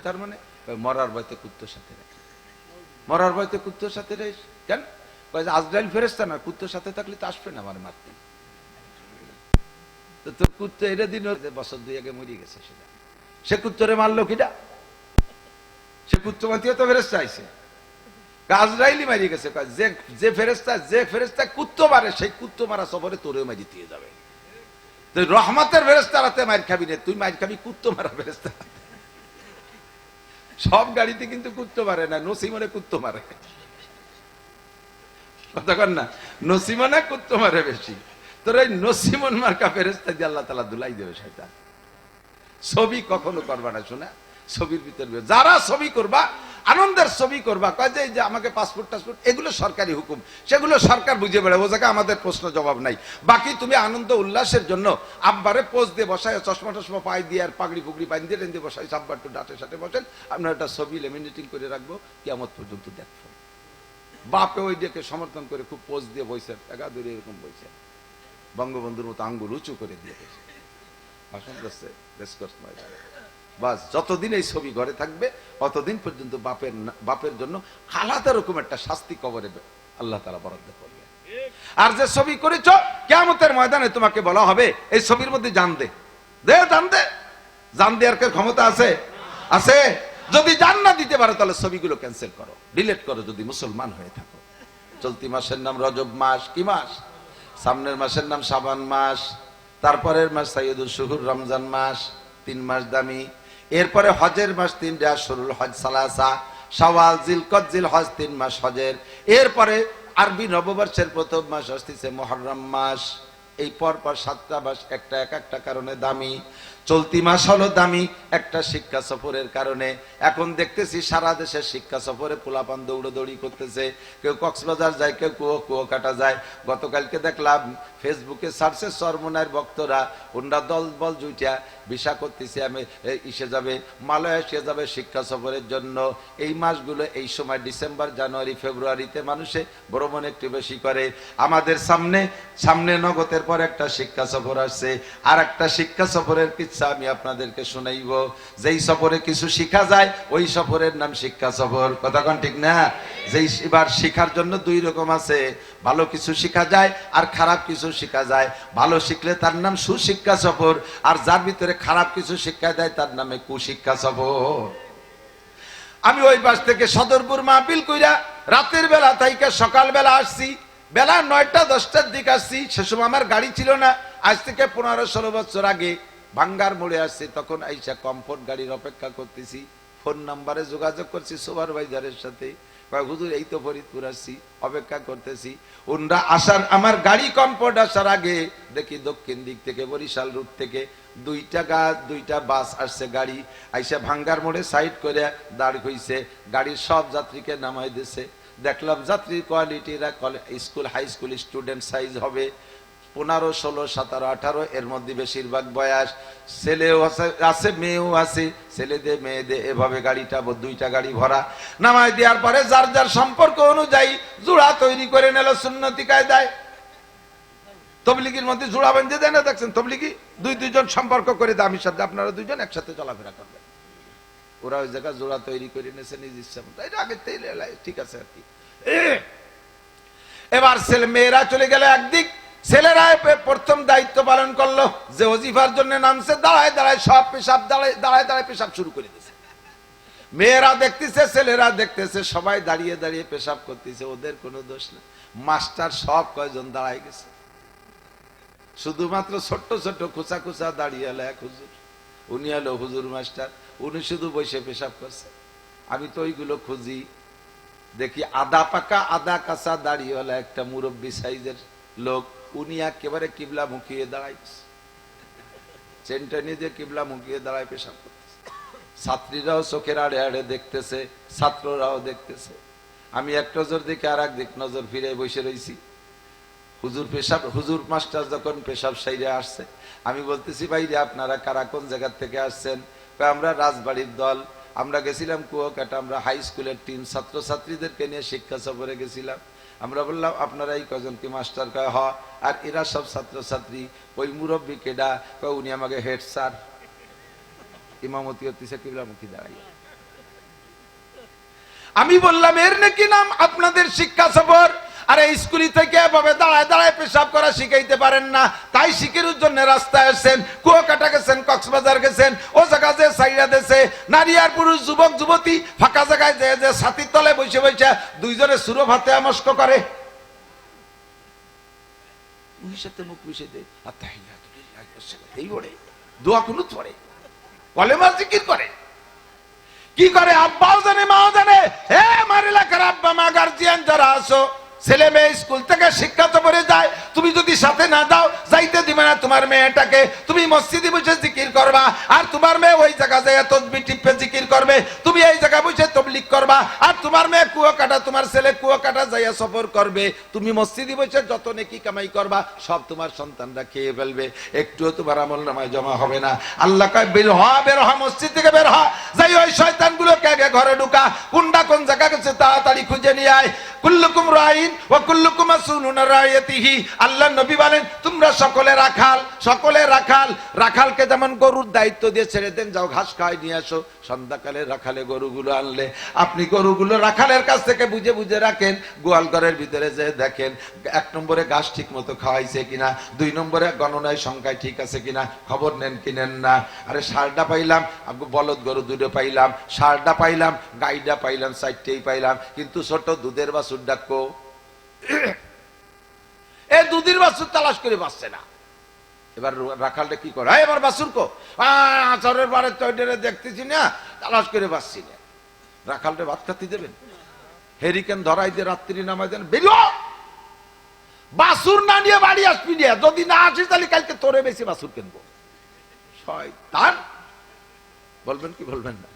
তার মানে মরার ভয়তে কুত্তোর সাথে রাখি, মরার ভয়তে কুত্তোর সাথে রাখিস কেন? কয়েছে আজরাইল ফেরেশতা না, কুত্তোর সাথে থাকলে তো আসবে না আমার মারতে। তো তোর কুত্তো এটা দিন বছর 2 আগে মরে গেছে, সেটা সে কুত্তরে মারলো কিটা? সে কুত্তো মাতিয়ে তো ফেরেশতা আইছে, আজরাইলই মারি গেছে। যে ফেরেশতা কুত্তো মারে, সেই কুত্তো মারা সফরে তোরেও মারি দিয়ে যাবে। তুই রহমতের ফেরেশতারাতে মার খাবি না, তুই মার খাবি কুত্তো মারা ফেরেশতা। সব গাড়িতে কিন্তু কুত্তো মারে না, নসিমনে কুত্তো মারে। কতক্ষণ না নসিমনে কুত্তো মারে বেশি। তোর এই নসিমন মার্কা ফেরেশতা দিয়ে আল্লাহ তাআলা দুলাই দেবে শয়তান। ছবি কখনো করবা না, শোনা, ছবির ভিতরে যারা ছবি করবা, আনন্দের ছবি করবা, কয় যে আমাকে পাসপোর্ট টাসপোর্ট, এগুলো সরকারি হুকুম, সেগুলো সরকার বুঝে বেড়ায়, ও জায়গায় আমাদের প্রশ্ন জবাব নাই। বাকি তুমি আনন্দ উল্লাসের জন্য আব্বারে পোজ দিয়ে বসায়, চশমা টশমা পাই দিয়ে আর পাগড়ি ফুগড়ি পাই দিয়ে রেন্দে বসাই, আব্বার একটু ডাটে সাথে বসেন, আপনার একটা ছবি লেমিনেটিং করে রাখবো, কিয়ামত পর্যন্ত দেখবো। বাপে ওই ডেকে সমর্থন করে খুব পোজ দিয়ে বইছে, টাকা ধরে এরকম বইছে, বঙ্গবন্ধুর মতো আঙ্গুল উঁচু করে দিয়ে বসে ভাষণ করছে, বাস যতদিন এই ছবি ঘরে থাকবে অতদিন পর্যন্ত বাপের জন্য আলাদা রকম একটা শাস্তি কবরে আল্লাহ তাআলা বরাদ্দ করবে। আর যে ছবি করেছ, কিয়ামতের ময়দানে তোমাকে বলা হবে এই ছবির মধ্যে জান দে, জান দেওয়ার ক্ষমতা আছে? আছে। যদি জান না দিতে পারো তাহলে ছবিগুলো ক্যান্সেল করো, ডিলিট করো, যদি মুসলমান হয়ে থাকো। চলতি মাসের নাম রজব মাস, কি মাস? সামনের মাসের নাম শাবান মাস, তারপরের মাস সাইয়্যিদুশ শুহুর রমজান মাস, 3 মাস দামি। এরপরে হজের মাস 3টা, শুরুল হজ সালাসা, শাওয়াল, জিলকদ, জিলহজ 3 মাস হজের। এরপরে আরবি নববর্ষের প্রথম মাস আসতেছে মুহররম মাস। এই পরপর 7টা মাস একটা এক একটা কারণে দামি। চলতি মাস হলো দামি একটা শিক্ষা সফরের কারণে। এখন দেখতেছি সারা দেশের শিক্ষা সফরে পোলাপান দৌড়দৌড়ি করতেছে, কেউ কক্সবাজার যায়, কেউ কুয়াকাটা যায়। গতকালকে দেখলাম ফেসবুকে সার্চে চরমনার ভক্তরা ওনরা দল বল জুইটা ভিসা করতেছে, আমি ইসে যাবে, মালয়েশিয়া যাবে শিক্ষা সফরের জন্য। এই মাসগুলো এই সময় ডিসেম্বর, জানুয়ারি, ফেব্রুয়ারিতে মানুষে ভ্রমণ একটু বেশি করে। আমাদের সামনে নগদের পর একটা শিক্ষা সফর আসছে। আর একটা শিক্ষা সফরের কিচ্ছা আমি আপনাদেরকে শোনাইব। যেই সফরে কিছু শিখা যায় ওই সফরের নাম শিক্ষা সফর। কথা কোন ঠিক না? যেই এবার শিখার জন্য 2 রকম আছে, ভালো কিছু শিখা যায় আর খারাপ কিছু শিখা যায়। ভালো শিখলে তার নাম সুশিক্ষা সফর, আর যার ভিতরে খারাপ কিছু শিক্ষা দেয় তার নামে কুশিক্ষা সফর। আমি ওই পাশ থেকে সদরপুর মাহফিল কইরা রাতের বেলা তাইকে সকাল বেলা আসছি, বেলা 9টা 10টার দিকে আসছি। সে সময় আমার গাড়ি ছিল না, আজ থেকে 15-16 বছর আগে ভাঙ্গার মোড়ে আসছি। তখন আইসা কমফোর্ট গাড়ির অপেক্ষা করতেছি, ফোন নাম্বারে যোগাযোগ করছি সুপারভাইজারের সাথে, হুজুর এই তো ফরিদপুর আসছি, অপেক্ষা করতেছি। ওনরা আসার, আমার গাড়ি কমফোর্ট আসার আগে দেখি দক্ষিণ দিক থেকে বরিশাল রুট থেকে 2টা বাস আসছে। গাড়ি আইসা ভাঙ্গার মোড়ে সাইড করে দাঁড় হইছে, গাড়ির সব যাত্রীকে নামাই দিছে। দেখলাম যাত্রীর কোয়ালিটিরা school high school student size হবে, 15, 16, 17, 18 এর মধ্যে বেশিরভাগ বয়স। ছেলেও আছে মেয়েও আছে, ছেলেদের মেয়েদের এভাবে গাড়িটা 2টা গাড়ি ভরা। নামাই দেওয়ার পরে যার যার সম্পর্ক অনুযায়ী জোড়া তৈরি করে নিল সুন্নতি কায়দায়। তবলিগির মধ্যে জোড়া বেঁধে দেয় না, দেখছেন তবলিগি 2-2 জন সম্পর্ক করে দেয়, আমি সাথে আপনারা 2 জন একসাথে চলাফেরা করবেন। ওরা ওই জায়গায় জোড়া তৈরি করে নিয়েছে নিজ ইচ্ছা মতো, এটা আগে ঠিক আছে আর কি। এবার ছেলে মেয়েরা চলে গেল একদিক, ছেলেরা প্রথম দায়িত্ব পালন করলো, যে ওজিফার জন্য নামছে দাঁড়ায় দাঁড়ায় সব পেশাব দাঁড়ায় দাঁড়ায় পেশাব শুরু করে দিয়েছে। মেয়েরা দেখতেছে, ছেলেরা দেখতেছে, সবাই দাঁড়িয়ে দাঁড়িয়ে পেশাব করতেছে, ওদের কোনো দোষ না। মাস্টার সব কয়জন দাঁড়ায় গেছে, শুধুমাত্র ছোট্ট ছোট্ট খুচা খুচা দাঁড়িয়ে এলো এক হুজুর, উনি হলো হুজুর মাস্টার, উনি শুধু বসে পেশাব করছে। আমি তো ওইগুলো খুঁজি, দেখি আদা পাকা আদা কাঁচা দাঁড়িয়ে হলো একটা মুরব্বী সাইজের লোক, উনি একেবারে কিবলা মুখিয়ে দাঁড়াইছে, চেনটা নিয়ে যে কিবলা মুখিয়ে দাঁড়ায় পেশাব করতেছে। ছাত্রীরাও চোখের আড়ে আড়ে দেখতেছে, ছাত্ররাও দেখতেছে। আমি এক নজর দেখে আর এক দিক নজর ফিরে বসে রয়েছি। হুজুর মাস্টার যখন পেশাব সাইরে আসছে, আমি বলতেছি ভাইরে আপনারা কারা কোন জায়গা থেকে আসছেন? আমরা রাজবাড়ির দল, আমরা গেছিলাম কুয়াকাটা, আমরা হাই স্কুলের টিম ছাত্র ছাত্রীদেরকে নিয়ে শিক্ষা সফরে গেছিলাম। আমরা বললাম আপনারা এই কজন কি মাস্টার? কয় হ। আর এরা সব ছাত্র ছাত্রী। ওই মুরব্বী কেডা? কয় উনি আমাকে হেড স্যার, ইমামতি হতেছে কিবলামুখী দাঁড়াইয়া। আমি বললাম এর নাকি নাম আপনাদের শিক্ষা সফর? আরে স্কুল থেকে এভাবে দাঁড়ায় দাঁড়ায় পেশাব করা শিখাইতে পারেন না, তাই শিখের জন্য রাস্তায় আসছেন, কুয়াকাটা গেছেন, কক্সবাজার গেছেন, ও জায়গা যে সাইডা দেশে নারী আর পুরুষ, যুবক যুবতী ফাঁকা জায়গায় যে ছাতির তলে বসে বসে 2 জনে সুরভ হাতে আমস্ক করে, ওই সাথে মুখ মিশে দেয়, এই ওরে দোয়া কুনুত পড়ে, কলেমা জিকির করে, কি করে? আব্বাও জানে মাও জানে। হে আমার এলাকার আব্বা মা গার্জিয়ান যারা আছো, ছেলে মেয়ে স্কুল থেকে শিক্ষা সফরে যায়, তুমি যদি সাথে না দাও যাইতে দিবে না তোমার মেয়েটাকে। তুমি মসজিদে বসে জিকির করবা, আর তোমার মেয়ে ওই জায়গায় যায় তসবিহ টিপে জিকির করবে, তুমি এই জায়গায় বসে তাবলীগ করবা, আর তোমার মেয়ে কুয়াকাটা, তোমার ছেলে কুয়াকাটা যাইয়া সফর করবে, তুমি মসজিদে বসে যত নেকি কামাই করবা সব তোমার সন্তানরা খেয়ে ফেলবে, একটুও তোমার আমলনামায় জমা হবে না। আল্লাহ কয় বের হ, মসজিদ থেকে বের হ, যাই ওই শয়তানগুলোকে আগে ঘরে ঢুকা, কোনটা কোন জায়গা গেছে তাড়াতাড়ি খুঁজে নিয়ে আয়। কুল্লুকুম রাইন ওয়া কুল্লুকুম মাসউলুন আন রাইয়াতিহি। আল্লাহ নবী বলেন তোমরা সকলে রাখাল, সকলে রাখাল। রাখালকে যেমন গরুর দায়িত্ব দিয়ে ছেড়ে দেন, যাও ঘাস খাওয়াই নিয়ে আসো, সন্ধ্যাকালে রাখালে গরুগুলো আনলে আপনি গরুগুলো রাখালের কাছ থেকে বুঝে বুঝে রাখেন, গোয়াল ঘরের ভিতরে যে দেখেন 1 নম্বরে ঘাস ঠিক মতো খাওয়াইছে কিনা, 2 নম্বরে গণনায় সংখ্যায় ঠিক আছে কিনা খবর নেন কি নেন না। আরে ষাঁড়টা পাইলাম, বলদ গরু 2টো পাইলাম, ষাঁড়টা পাইলাম, গাইটা পাইলাম, 4টেই পাইলাম, কিন্তু ছোট দুধের বাছুর ডাকো, এই দুধের বাছুর তালাশ করে পাচ্ছে না। এবার রাখালটা কি করে, এবার বাসুর কো, আচরের বারে তৈডেরে দেখতেছি না, তালাশ করে বাসছি না। রাখালটা ভাত খাতি দেবেন, হেরিকেন ধরাই দিয়ে রাত্রি নামাই দেন, বেরো বাসুর না নিয়ে বাড়ি আসবি না, যদি না আসিস তাহলে কালকে তোরে বেশি বাসুর কিনবো। শয়তান, বলবেন কি বলবেন না?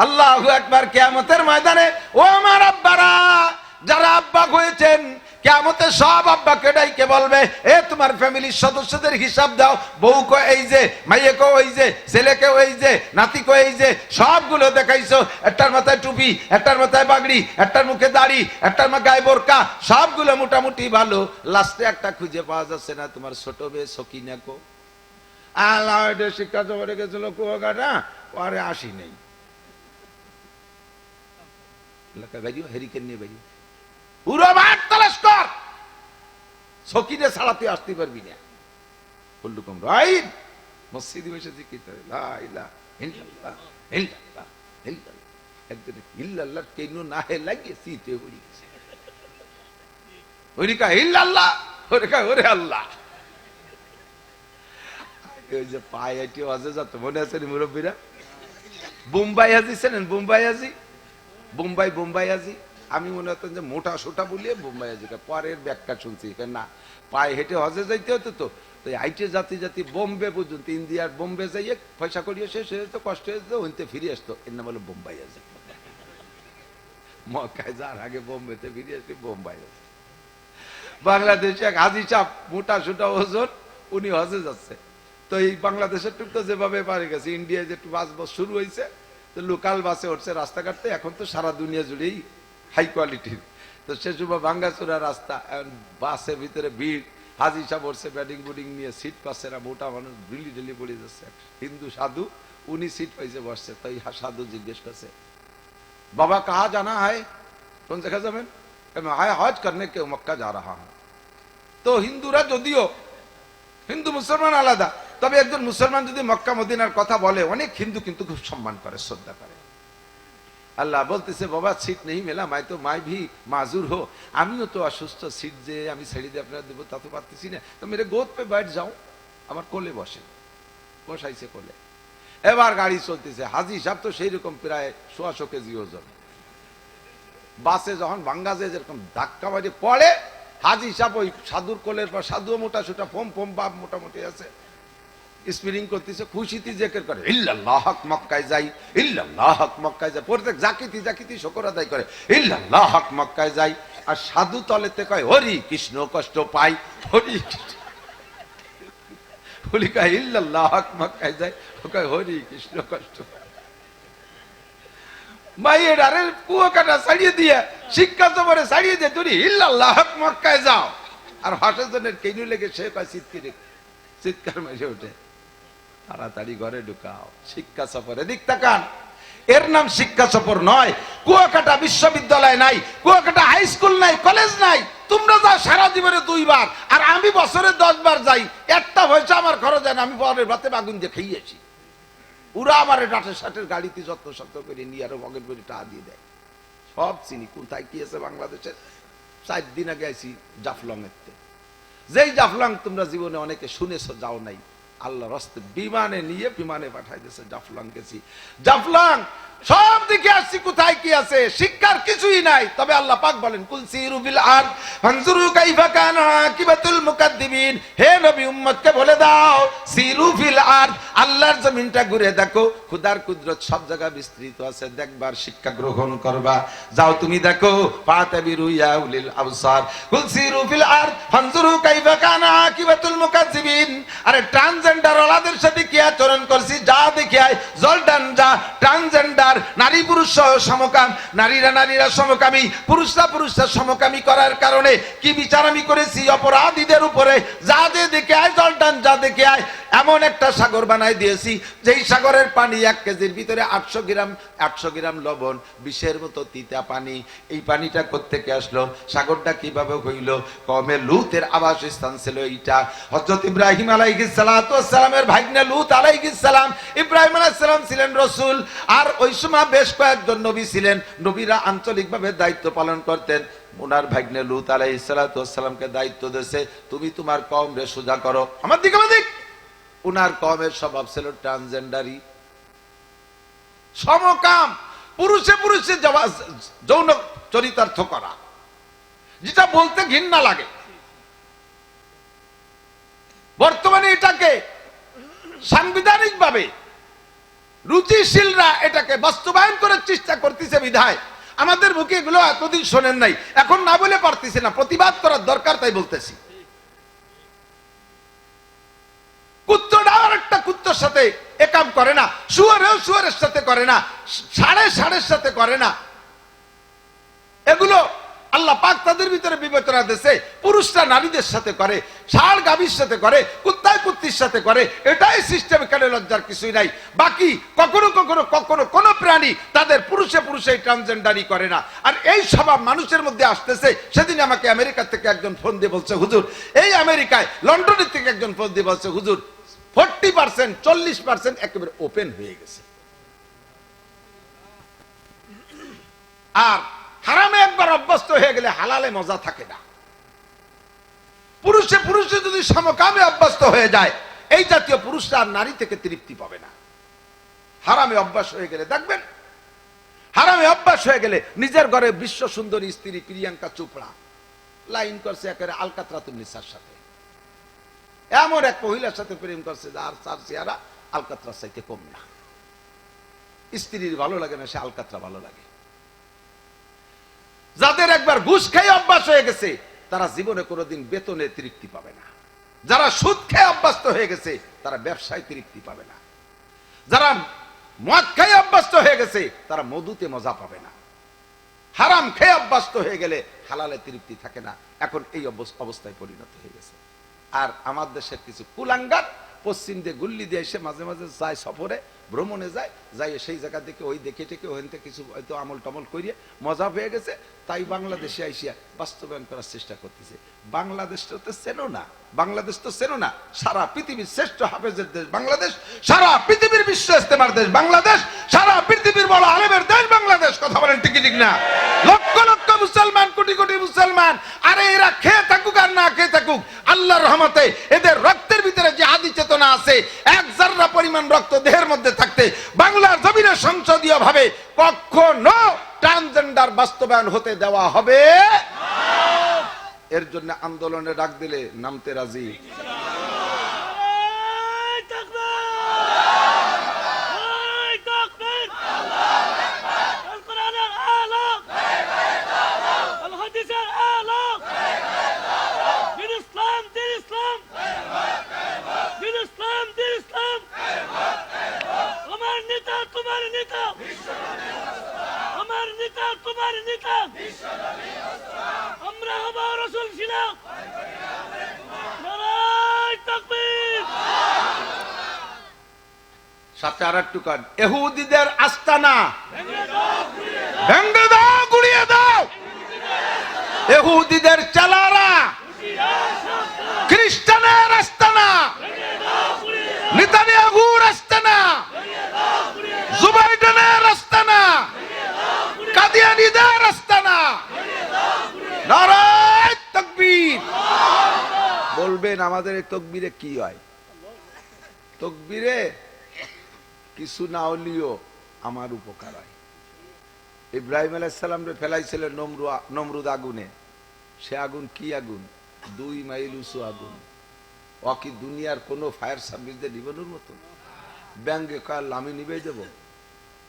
আল্লাহু আকবার। কিয়ামতের ময়দানে ও আমার আব্বারা, যারা আব্বা হয়েছেন, কিয়ামতে সব আব্বাকে ডাইকে বলবে, এ তোমার ফ্যামিলির সদস্যদের হিসাব দাও। বউকে এই যে, মাইয়াকে ওই যে, ছেলেকে ওই যে, নাতিকে এই যে, সবগুলো দেখাইছো। একটার মাথায় টুপি, একটার মাথায় পাগড়ি, একটার মুখে দাড়ি, একটার গায়ে বোরকা, সবগুলো মোটামুটি ভালো। লাস্টে একটা খুঁজে পাওয়া যাচ্ছে না, তোমার ছোট মেয়ে সকিনাকো। আল্লাহ শিক্ষা জবরে গেছিল কুয়াকাটা, পরে আসি নেই। হেরিকেন নিয়ে বেরিয়ে পুরো মাঠ তালাশ কর, সকিনে ছাড়া তুই আসতে পারবি না। কুল্লুকুম রাইট, মসজিদে বসে জিকির করে লা ইলাহা ইল্লাল্লাহ ইল্লাল্লাহ ইল্লাল্লাহ। একজন ইল্লাল্লাহ কেন না হে লাগিয়ে সিতে পড়ে গেছে। ওরে কা ইল্লাল্লাহ, ওরে কা ওরে আল্লাহ। ওই যে পায়েটি অজে যত মনে আছে মুরব্বীরা, বোম্বাই হাজি ছিলেন, বোম্বাই হাজি, বোম্বাই হাজি। আমি মনে হতো যে মোটা সোটা বলিয়ে বোম্বাই হাজি, পরের ব্যাখ্যা শুনছি না, পায়ে হেঁটে হজে যাইতে হতো। তো হাইটে জাতি জাতি বোম্বে পর্যন্ত, ইন্ডিয়ার বোম্বে যাইয়ে পয়সা করিয়ে শেষ হয়ে যেত, কষ্ট হয়ে যেত, ওইতে ফিরে আসতো। এর নাম হলো বোম্বাই হাজি। মক্কায় যার আগে বোম্বেতে ফিরে আসছে বোম্বাই হাজি। বাংলাদেশে এক হাজি সাহেব, মোটা সোটা ওজন, উনি হজে যাচ্ছে। তো এই বাংলাদেশের টুক তো যেভাবে পারে গেছে, ইন্ডিয়ায় যে বাস শুরু হয়েছে, তো লোকাল বাসে উঠছে রাস্তাঘাটে। এখন তো সারা দুনিয়া জুড়েই হাই কোয়ালিটির, তো সে সময় ভাঙ্গাচোরা রাস্তা, বাসের ভিতরে ভিড়। হাজি সাহেব উঠছে ব্যাটিং বুডিং নিয়ে, সিট পাচ্ছে না, মোটা মানুষ ঢিলি ঢিলি পড়ে যাচ্ছে। হিন্দু সাধু, উনি সিট পাইছে বসছে। তো এই সাধু জিজ্ঞেস করছে, বাবা কাহা জানা হয়, কোন জায়গা যাবেন? হায় হজ করনে কে মক্কা যা রাহা হ্যাঁ। তো হিন্দুরা যদিও, হিন্দু মুসলমান আলাদা, তবে একজন মুসলমান যদি মক্কা মদিনার কথা বলে, অনেক হিন্দু কিন্তু খুব সম্মান করে, শ্রদ্ধা করে। আল্লাহ বলতেছে, বাবা সিট নেই মেলা, মাই তো মাই ভি মাজুর হো, আমিও তো অসুস্থ, সিট যে আমি ছেড়ে দিয়ে আপনারা দেবো তা তো পারতেছি না, তো মেরে গোদ পে बैठ যাও, আমার কোলে বসেন। বসাইছে কোলে। এবার গাড়ি চলতেছে। হাজি সাহেব তো সেই রকম প্রায় 100 কেজি ওজন। বাসে যখন বাঙ্গাজে যেরকম ধাক্কা বাজে পড়ে, হাজি সাহেব ওই সাধুর কোলের পর, সাধু মোটা সোটা ফোম ফোম বাপ মোটামুটি আছে, স্পিরিং করতেছে, খুশিতে জেকের করে, ইল্লাল্লাহ হক মক্কায় যাই, ইল্লাল্লাহ হক মক্কায় যাই। প্রত্যেক জাকিতি শুকর আদায় করে, ইল্লাল্লাহ হক মক্কায় যাই। আর সাধু তলেতে কয়, হরি কৃষ্ণ কষ্ট পাই, হরি কৃষ্ণ। বলি কয় ইল্লাল্লাহ হক মক্কায় যাই, ও কয় হরি কৃষ্ণ কষ্ট পাই। মাইয়ের আরে কুয়াকাটা ছাড়িয়ে দিয়ে, শিক্ষা জবরে ছাড়িয়ে দিয়ে, তুমি ইল্লাল্লাহ হক মক্কায় যাও। আর হসজনের কেনু লেগে সে কয় চিৎকার মেরে ওঠে, তাড়াতাড়ি ঘরে ঢুকাও, শিক্ষা সফর। এদিক তাকান, এর নাম শিক্ষা সফর নয়। কুয়াকাটা বিশ্ববিদ্যালয় নাই, কুয়াকাটা হাই স্কুল নাই, কলেজ নাই। তোমরা যাও সারা জীবনে 2 বার, আর আমি বছরে 10 বার যাই। একটা পয়সা আমার খরচ হয় না, আমি পরের ভাতে বাগুন দিয়ে খেয়েছি। ওরা আমার ডাটের সাটের গাড়িতে যত্ন সত্য করে নিয়ে আরো মগের করে টাকা দিয়ে দেয়। সব চিনি, কোথায় কি আছে বাংলাদেশের। 4 দিন আগে আইছি জাফলং এতে, যেই জাফলং তোমরা জীবনে অনেকে শুনেছো, যাও নাই। আল্লাহ রাস্তে বিমানে নিয়ে বিমানে পাঠাই দিয়েছে, জাফলং গেছি। জাফলং সব দিকে আসছি, কোথায় কি আছে, শিক্ষার কিছুই নাই। তবে আল্লাহ পাক বলেন, কুল সিরু বিল আরদ ফানজুরু কাইফা কানা আকিবাতুল মুকাদ্দিবিন। হে নবী, উম্মতকে বলে দাও, সিরু ফিল আরদ, আল্লাহর জমিনটা ঘুরে দেখো, খোদার কুদরত সব জায়গায় বিস্তৃত আছে, দেখবার শিক্ষা গ্রহণ করবা। যাও তুমি দেখো, ফাতাবিরু ইয়া উলিল আবসার। কুল সিরু ফিল আরদ ফানজুরু কাইফা কানা আকিবাতুল মুকাদ্দিবিন। আরে ট্রান্সজেন্ডার ওলাদের সাথে কি আচরণ করছি, যা দেখে আয়। জলডান যা, ট্রান্সজেন্ডার নারী পুরুষ সমকাম, নারীরা সমকামী, পুরুষরা সমকামী করার কারণে কি বিচার আমি করেছি অপরাধীদের উপরে। যা দেখে আয়, জলডান যা দেখে আয়। এমন একটা সাগর বানাই দিয়েছি যেই সাগরের পানি 1 কেজির ভিতরে 800 গ্রাম লবণ, বিষের মতো তিতা পানি। এই পানিটা কোত্থেকে আসলো? সাগরটা কিভাবে হইল? কওমে লূতের আবাসস্থান ছিল এইটা। হযরত ইব্রাহিম আলাইহিস সালাতু ওয়াস সালামের ভাগ্নে লূত আলাইহিস সালাম, ইব্রাহিম আলাইহিস সালাম ছিলেন রাসূল, আর ওই সময় বেশ কয়েকজন নবী ছিলেন। নবীরা আঞ্চলিকভাবে দায়িত্ব পালন করতেন। ওনার ভাগ্নে লূত আলাইহিস সালাতু ওয়াস সালামকে দায়িত্ব দিয়েছে, তুমি তোমার কওমরে সোজা করো। আমার দিকে আমাদিক। ওনার কওমের স্বভাব ছিল ট্রান্সজেন্ডারি, সমকাম, পুরুষে পুরুষে যৌন চরিতার্থ করা, যেটা বলতে ঘৃণা লাগে। বর্তমানে এটাকে সাংবিধানিকভাবে রুচিশীলরা এটাকে বাস্তবায়ন করার চেষ্টা করতেছে বিধায় আমাদের মুখে এগুলো এতদিন শোনেন নাই, এখন না বলে পারতেছি না, প্রতিবাদ করার দরকার, তাই বলতেছি। কুত্তটা আর একটা কুত্তর সাথে একাম করে না, শুয়ারেও শুয়ারের সাথে করে না, ষাঁড়ের সাথে করে না। এগুলো আল্লাহ পাক তাদের ভিতরে বিবেচনা দিয়েছে। পুরুষরা নারীদের সাথে করে, ষাঁড় গাভীর সাথে করে, কুত্তায় কুত্তির সাথে করে, এটাই সিস্টেম, এখানে লজ্জার কিছুই নাই। বাকি কখনো কখনো কখনো কোন প্রাণী তাদের পুরুষে পুরুষে ট্রান্সজেন্ডারি করে না। আর এই স্বভাব মানুষের মধ্যে আসতেছে। সেদিন আমাকে আমেরিকা থেকে একজন ফোন দিয়ে বলছে, হুজুর, এই আমেরিকায় লন্ডনের থেকে একজন ফোন দিয়ে বলছে, হুজুর 40% 40% একেবারে ওপেন হয়ে গেছে। আর হারামে একবার অভ্যস্ত হয়ে গেলে হালালে মজা থাকে না। পুরুষে পুরুষে যদি সমকামে অভ্যস্ত হয়ে যায়, এই জাতীয় পুরুষরা আর নারী থেকে তৃপ্তি পাবে না। হারামে অভ্যাস হয়ে গেলে দেখবেন, হারামে অভ্যাস হয়ে গেলে নিজের ঘরে বিশ্ব সুন্দরী স্ত্রী প্রিয়াঙ্কা চোপড়া লাইন করছে একেবারে আলকাতরাতুন নিসার সাথে। এমন এক মহিলার সাথে প্রেম করছে যার চার চেহারা আলকাতরার চাইতে কম না। স্ত্রীর ভালো লাগে না, সে আলকাতরা ভালো লাগে। যাদের একবার ঘুষ খেয়ে অভ্যাস হয়ে গেছে তারা জীবনে কোনোদিন বেতনে তৃপ্তি পাবে না। যারা সুদ খেয়ে অভ্যস্ত হয়ে গেছে তারা ব্যবসায় তৃপ্তি পাবে না। যারা মদ খেয়ে অভ্যস্ত হয়ে গেছে তারা মধুতে মজা পাবে না। হারাম খেয়ে অভ্যস্ত হয়ে গেলে হালালে তৃপ্তি থাকে না। এখন এই অবস্থায় পরিণত হয়ে গেছে। আর আমার দেশের কিছু কুলাঙ্গার পশ্চিম দিয়ে গুল্লি দিয়ে এসে মাঝে মাঝে যায় সফরে, ভ্রমণে যায়, যাই সেই জায়গা থেকে ওই দেখে টেকে ওখান থেকে কিছু হয়তো আমল টমল করিয়ে মজা পেয়ে গেছে, তাই বাংলাদেশে আইসিয়া বাস্তবায়ন করার চেষ্টা করতেছে। বাংলাদেশটা তো চেনো না, বাংলাদেশ তো চেনো না। সারা পৃথিবীর শ্রেষ্ঠ হাফেজের দেশ বাংলাদেশ, সারা পৃথিবীর বিশ্ব ইস্তেমার দেশ বাংলাদেশ, সারা পৃথিবীর বড় আলেমের দেশ বাংলাদেশ। কথা বলেন ঠিক ঠিক না? লক্ষ লক্ষ মুসলমান, কোটি কোটি মুসলমান। আরে এরা খেয়ে থাকুক আর না খেয়ে থাকুক, আল্লাহর রহমতে এদের রক্তের ভিতরে যে আদি চেতনা আছে, এক জাররা পরিমাণ রক্ত দেহের মধ্যে থাকতে বাংলার জমিনে সংসদীয় ভাবে কখনো ট্রান্সজেন্ডার বাস্তবায়ন হতে দেওয়া হবে না। এর জন্য আন্দোলনে ডাক দিলে নামতে রাজি। আমরা হব রাসূল ছিলাম। সাথে আর একটু কান, ইহুদিদের আস্তানা ভেঙে দাও, গুড়িয়ে দাও। ইহুদিদের চালারা, খ্রিস্টানের আস্তানা, নেতানিয়াহুর আস্তানা, জুবাইডেনের আস্তানা, কাদিয়ানীদের আস্তানা। নারায়ে তাকবীর। বলবেন আমাদের এই তকবীরে কি হয়? তকবীরে কিছু না হলেও আমার উপকার হয়। ইব্রাহিম আলাইহিস সালাম রে ফেলাইছিলেন নমরুদ আগুনে। সে আগুন কি আগুন? 2 মাইল উঁচু আগুন। ও কি দুনিয়ার কোন ফায়ার সার্ভিস দিয়ে নিবানোর মতো? ব্যাঙ্গে কয় আমি নিবে দেব।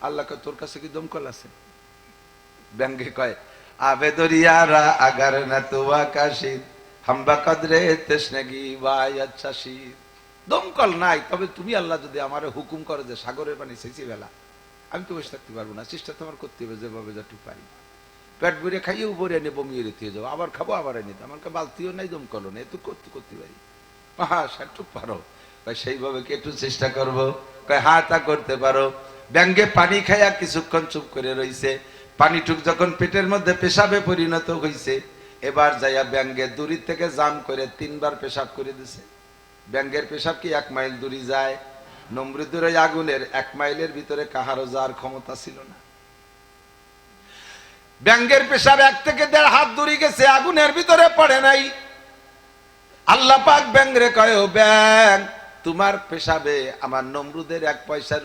আল্লাহকে তোর কাছে কি দমকল আছে? ব্যাঙ্গে কয় আবে দরিয়ারা আগার না তুয়া কাশিদ হামবা কদরে তশনগি বাই আচ্ছা শীত। দমকল নাই, তবে তুমি আল্লাহ যদি আমারে হুকুম করে যে সাগরের পানি শেষে বেলা, আমি তো বসে থাকতে পারবো না। চেষ্টা তোমার করতে হবে যেভাবে যতটুকু পারি। পেট ভরে খাইয়ে উপরে এনে বমিয়ে রেখে যাবো, আবার খাবো আবার এনে। আমাকে বালতিও নাই, দমকলও নেই, তো করতে পারি। হ্যাঁ সেটুক পারো। সেইভাবে কি একটু চেষ্টা করব? হ্যাঁ, তা করতে পারো। ব্যাঙে পানি খাইয়া কিছুক্ষণ চুপ করে রইছে। পানিটুক যখন পেটের মধ্যে পেশাবে পরিণত হইছে, এবার যাইয়া ব্যাঙে দূরি থেকে জাম করে 3 বার পেশাব করে দিছে। ব্যাঙের পেশাব কি 1 মাইল দূরি যায়? নমরুদের ওই আগুনের 1 মাইলের ভিতরে কাহারও যাওয়ার ক্ষমতা ছিল না। ব্যাঙের পেশাব 1 থেকে 1.5 হাত দূরি গেছে, আগুনের ভিতরে পড়ে নাই। আল্লাহ পাক ব্যাঙরে কয়, ও ব্যাঙ, তোমার পেশাবে আমার নমরুদের 1 পয়সার,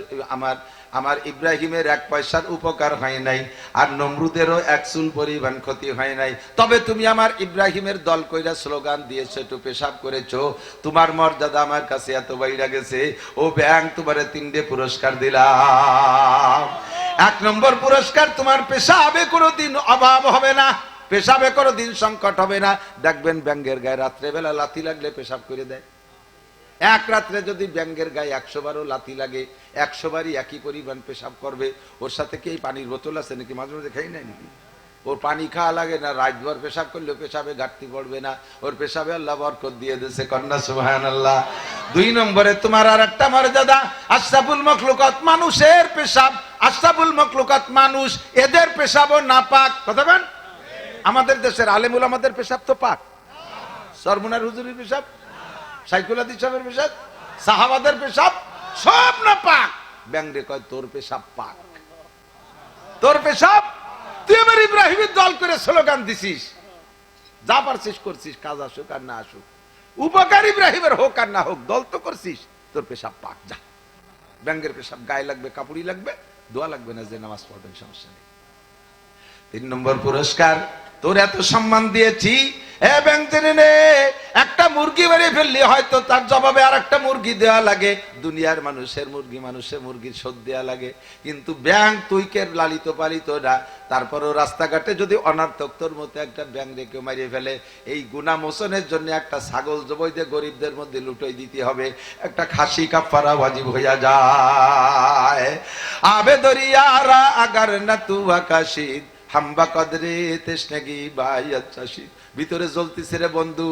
আমার ইব্রাহিমের 1 পয়সার উপকার হয় নাই, আর নমরুদেরও 1 চুল পরিমাণ ক্ষতি হয় নাই। তবে তুমি আমার ইব্রাহিমের দল কইরা স্লোগান দিয়েছো, একটু পেশাব করেছো, তোমার মর্যাদা আমার কাছে এত বাইরা গেছে। ও ব্যাঙ, তোমারে 3টে পুরস্কার দিলাম। 1 নম্বর পুরস্কার, তোমার পেশাবে কোনোদিন অভাব হবে না, পেশাবে কোনোদিন সংকট হবে না। দেখবেন ব্যাঙের গায়ে রাত্রেবেলা লাথি লাগলে পেশাব করে দেয়। 1 রাত্রে যদি ব্যাঙের গায়ে 100 বারও লাথি লাগে, 100 বারই একই পরিমাণ পেশাব করবে। ওর সাথে কি এই পানির বোতল আছে নাকি? মাঝে মাঝে খাই নাই নাকি? ওর পানি খাওয়া লাগে না, রাতভর পেশাব করলেও পেশাবে ঘাটতি পড়বে না। ওর পেশাবে আল্লাহ বরকত দিয়ে দিয়েছে, কন্যা সুবহানাল্লাহ। 2 নম্বরে তোমার আর একটা মর্যাদা, আশরাফুল মখলুকাত, মানুষের পেশাব, আশরাফুল মখলুকাত মানুষ, এদের পেশাবও নাপাক। কথা বলেন? আমাদের দেশের আলেমুল আমাদের পেশাব তো পাক। সরমুনার হুজুরের পেশাব, সাইকুল হাদিস সাহেবের পেশাব, সাহাবাদের পেশাব সব না পাক। ব্যাংরে কয়, তোর পেশাব পাক, তোর পেশাব। তুই আমার ইব্রাহিমের দল করে স্লোগান দিছিস, যা পারছিস করছিস, কাজ আসুক আর না আসুক, উপকার ইব্রাহিমের হোক আর না হোক, দল তো করছিস, তোর পেশাব পাক, যা। ব্যাংকের পেশাব গায়ে লাগবে, কাপড়ই লাগবে, দোয়া লাগবে না, যে নামাজ পড়বেন সমস্যা নেই। 3 নম্বর পুরস্কার, তোর এত সম্মান দিয়েছি, একটা মুরগি মেরে ফেললি, হয়তো তার জবাবে আর একটা মুরগি দেওয়া লাগে। দুনিয়ার মানুষের মুরগি, মানুষের মুরগির শোধ দেওয়া লাগে, কিন্তু ব্যাঙ তুই কে লালিত পালিত না। তারপরও রাস্তাঘাটে যদি অনার্থক তোর মতো একটা ব্যাঙ রেখে মারিয়ে ফেলে, এই গুনাহ মোচনের জন্য একটা ছাগল জবাই দিয়ে গরিবদের মধ্যে লুটোই দিতে হবে, একটা খাসি কাফারা ওয়াজিব হইয়া যায়। আবে দরিয়ারা আগার না তু আকাশিদ, হাম্বা কদরে তেশনাগি বাই আচ্ছা শীত। ভিতরে জ্বলতেছে রে বন্ধু,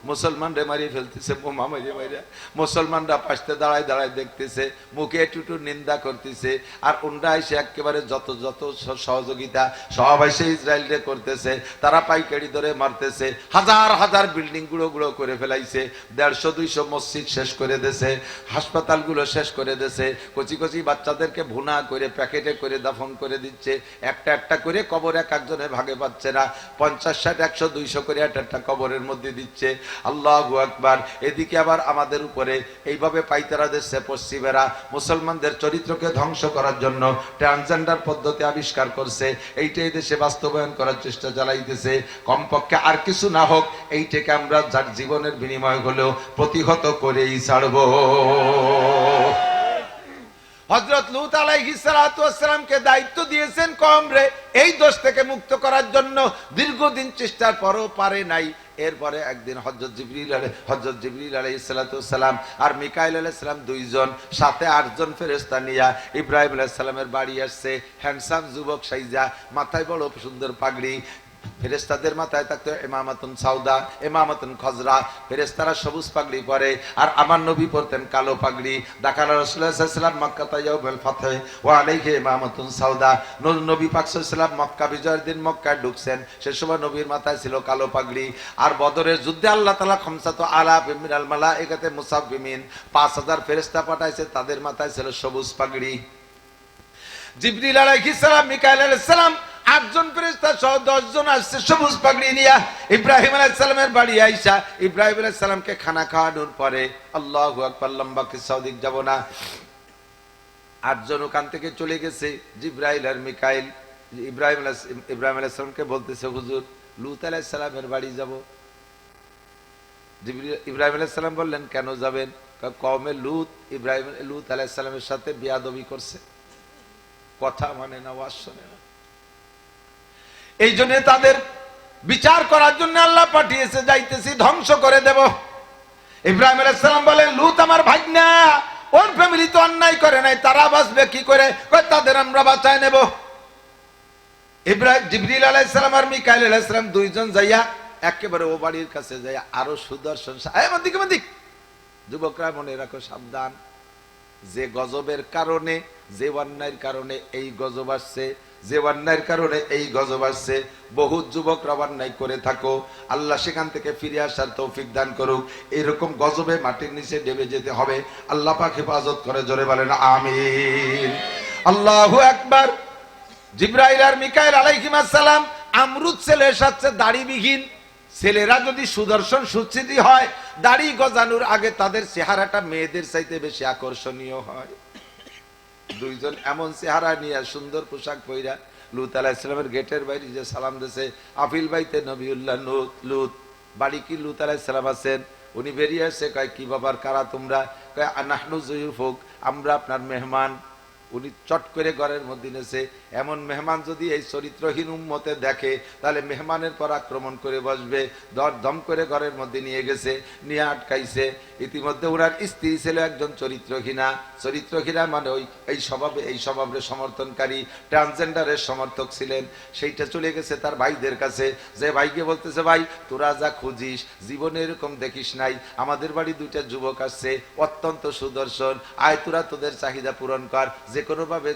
মুসলমান রে মারিয়ে ফেলতেছে, বোমা মারিয়ে মারিয়া। মুসলমানরা পাশে দাঁড়ায় দাঁড়ায় দেখতেছে, মুখে একটু নিন্দা করতেছে, আর উন্ডা এসে একেবারে যত যত সহযোগিতা সব এসে ইসরায়েল রে করতেছে। তারা পাইকারি ধরে মারতেছে, হাজার হাজার বিল্ডিং গুঁড়ো গুঁড়ো করে ফেলাইছে, 150-200 মসজিদ শেষ করে দিয়েছে, হাসপাতালগুলো শেষ করে দিয়েছে, কচি কচি বাচ্চাদেরকে ভুনা করে প্যাকেটে করে দাফন করে দিচ্ছে, একটা একটা করে কবর এক একজনের ভাগে পাচ্ছে না, 50, 60, 100, 200 করে একটা কবরের মধ্যে দিচ্ছে। আল্লাহু আকবার। এদিকে আবার আমাদের উপরে এইভাবে পাইতারা দিচ্ছে পশ্চিমেরা, মুসলমানদের চরিত্রকে ধ্বংস করার জন্য ট্রান্সজেন্ডার পদ্ধতি আবিষ্কার করছে, এইটাই দেশে বাস্তবায়ন করার চেষ্টা চালাইতেছে। কমপক্ষে আর কিছু না হোক, এইটাকে আমরা যার জীবনের বিনিময় হলেও প্রতিহত করেই ছাড়বো। হযরত লূত আলাইহিস সালাতু ওয়াস সালামকে দায়িত্ব দিয়েছেন কওমরে এই দোষ থেকে মুক্ত করার জন্য, দীর্ঘদিন চেষ্টার পরও পারে নাই। এরপরে একদিন হযরত জিবরিল আলাইহিস সালাতু ওয়াস সালাম আর মিকাইল আলাইহিস সালাম 2 জন সাথে 8 জন ফেরেশতা নিয়া ইব্রাহিম আলাইহিস সালামের বাড়ি আসছে। হ্যান্ডসাম যুবক সাইজা, মাথায় বড় সুন্দর পাগড়ি, ফেরেশতাদের মাথায় থাকতো ইমামাতুন সাউদা, ইমামাতুন খজরা, ফেরেশতারা সবুজ পাগড়ি পরে, আর আমার নবী পরতেন কালো পাগড়ি। দেখালো রাসূলুল্লাহ সাল্লাল্লাহু আলাইহি ওয়াসাল্লাম মক্কা ইয়াউমুল ফাতহ ওয়া আলাইহি ইমামাতুন সাউদা। নবী পাক সাল্লাল্লাহু আলাইহি ওয়াসাল্লাম মক্কা বিজয়ের দিন মক্কায় ঢুকছেন, সে সময় নবীর মাথায় ছিল কালো পাগড়ি। আর বদরের যুদ্ধে আল্লাহ তাআলা 50,000 মিনাল মালায়েকাতে মুসাফফিমিন, 5000 ফেরেশতা পাঠাইছে, তাদের মাথায় ছিল সবুজ পাগড়ি। জিবরিল আলাইহিস সালাম, মিকাইল আলাইহিস সালাম, 8 জন ফেরেশতা সহ 10 জন আসছে সবুজ পাগড়ি নিয়ে ইব্রাহিম আলাইহিস সালামের বাড়ি আইসা ইব্রাহিম আলাইহিস সালামকে খানা খাওয়ানোর পরে, আল্লাহু আকবার, লম্বা কিসসা দিক যাব না, 8 জন ওখান থেকে চলে গেছে। জিবরাইল আর মিকাইল ইব্রাহিম আলাইহিস সালামকে বলতেছে, হুজুর লূত আলাইহিস সালামের বাড়ি যাব। ইব্রাহিম আলাইহিস সালাম বললেন, কেন যাবেন? কওমে লূত আলাইহিস সালামের সাথে বেয়াদবি করছে, কথা মানে না, ওয়াজ শুনে না, এই জন্য তাদের বিচার করার জন্য আল্লাহ পাঠিয়েছে, যাইতেছি ধ্বংস করে দেব। ইব্রাহিম আলাইহিস সালাম বলেন, লূত আমার ভাগ্না, ওর ফ্যামিলি তো অন্যায় করে নাই, তারা বাঁচবে কি করে? তাদের আমরা বাঁচায় নেব। জিবরিল আলাইহিস সালাম আর মিকাইল আলাইহিস সালাম 2 জন যাইয়া একেবারে ও বাড়ির কাছে যাইয়া আরো সুদর্শন, দিক যুবকরা মনে রাখো, সাবধান। যে গজবের কারণে, যে অন্যায়ের কারণে এই গজব আসছে, যে অন্যায়ের কারণে এই গজব আসছে, বহু যুবকরা অন্যায় করে থাকো, আল্লাহ সেখান থেকে ফিরে আসার তৌফিক দান করুক। এরকম গজবে মাটির নিচে ডেবে যেতে হবে, আল্লাহ পাক হেফাজত করে, জোরে বলেন আমিন। আল্লাহু আকবার। জিবরাইল আর মিকাইল আলাইহিস সালাম আমরুদ ছেলের সাথে দাড়িবিহীন। ছেলেরা যদি সুদর্শন সুচিতি হয়, দাড়ি গজানোর আগে তাদের চেহারাটা মেয়েদের চাইতে বেশি আকর্ষণীয় হয়। দুইজন এমন চেহারা নিয়ে সুন্দর পোশাক পইরা লুত আলাইহিস সালামের গেটের বাইরে যে সালাম দিয়েছে, আফিল বাইতে নবিউল্লাহ লুত, বাড়ি কি লুত আলাইহিস সালাম আছেন? উনি বেরিয়ে আসছে, কয় কি বাবার কারা তোমরা? কয় নাহনু যুয়ুফুক, আমরা আপনার মেহমান। উনি চট করে ঘরের মধ্যে নেছে। এমন মেহমান যদি এই চরিত্রহীন উম্মতে দেখে, তাহলে মেহমানের পর আক্রমণ করে বসবে। দম করে ঘরের মধ্যে নিয়ে গেছে, নিয়ে আটকাইছে। ইতিমধ্যে ওনার স্ত্রী ছিল একজন চরিত্রহীনা। চরিত্রহীনা মানে এই স্বভাবের সমর্থনকারী, ট্রান্সজেন্ডারের সমর্থক ছিলেন। সেইটা চলে গেছে তার ভাইদের কাছে, যে ভাইকে বলতেছে, ভাই তোরা যা খুঁজিস জীবনে এরকম দেখিস নাই, আমাদের বাড়ি দুইটা যুবক আসছে, অত্যন্ত সুদর্শন, আয় তোরা তোদের চাহিদা পূরণ কর, যে কোনো ভাবে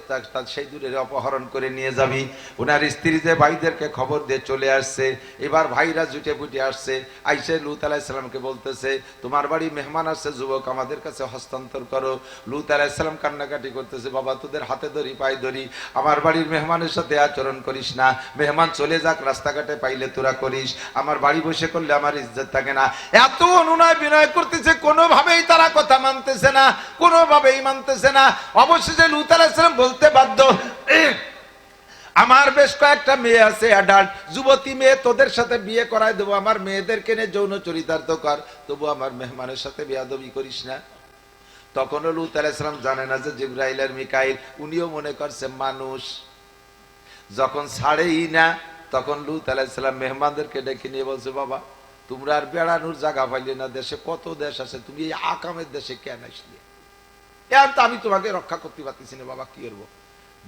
সেই দূরের অপহরণ করে নিয়ে যাবি। ওনার স্ত্রী যে ভাইদেরকে খবর দিয়ে চলে আসছে। এবার ভাইরা জুটে ফুটে আসছে, আইসে লুত আলাইহিস সালামকে বলতেছে, তোমার বাড়ি মেহমান আসছে যুবক, আমাদের কাছে হস্তান্তর করো। লুত আলাইহিস সালাম কান্নাকাটি করতেছে, বাবা তোদের হাতে ধরি পায়ে ধরি, আমার বাড়ির মেহমানের সাথে আচরণ করিস না, মেহমান চলে যাক, রাস্তাঘাটে পাইলে তোরা করিস, আমার বাড়ি বসে করলে আমার ইজ্জত থাকে না। এত অনুনয় বিনয় করতেছে, কোনোভাবেই তারা কথা মানতেছে না, কোনোভাবেই মানতেছে না। অবশেষে লুত আলাইহিস সালাম বলতে বাধ্য, আমার বেশ কয়েকটা মেয়ে আছে, অ্যাডাল্ট যুবতী মেয়ে, তোদের সাথে বিয়ে করায় দেবো, আমার মেয়েদেরকে নিয়ে যৌন চরিতার্থ কর, তবু আমার মেহমানের সাথে বেয়াদবি করিস না। তখনও লুত আলাইহিস সালাম জানে না যে জিবরাইল আর মিকাইল, উনিও মনে করছে মানুষ। যখন ছাড়েই না, তখন লুত আলাইহিস সালাম মেহমানদেরকে ডেকে নিয়ে বলছে, বাবা তোমরা আর বেড়ানোর জায়গা পাইলে না, দেশে কত দেশ আছে, তুমি এই আকামের দেশে কেন আসলে? এখন তো আমি তোমাকে রক্ষা করতে পারতেছি না, বাবা কি করবো?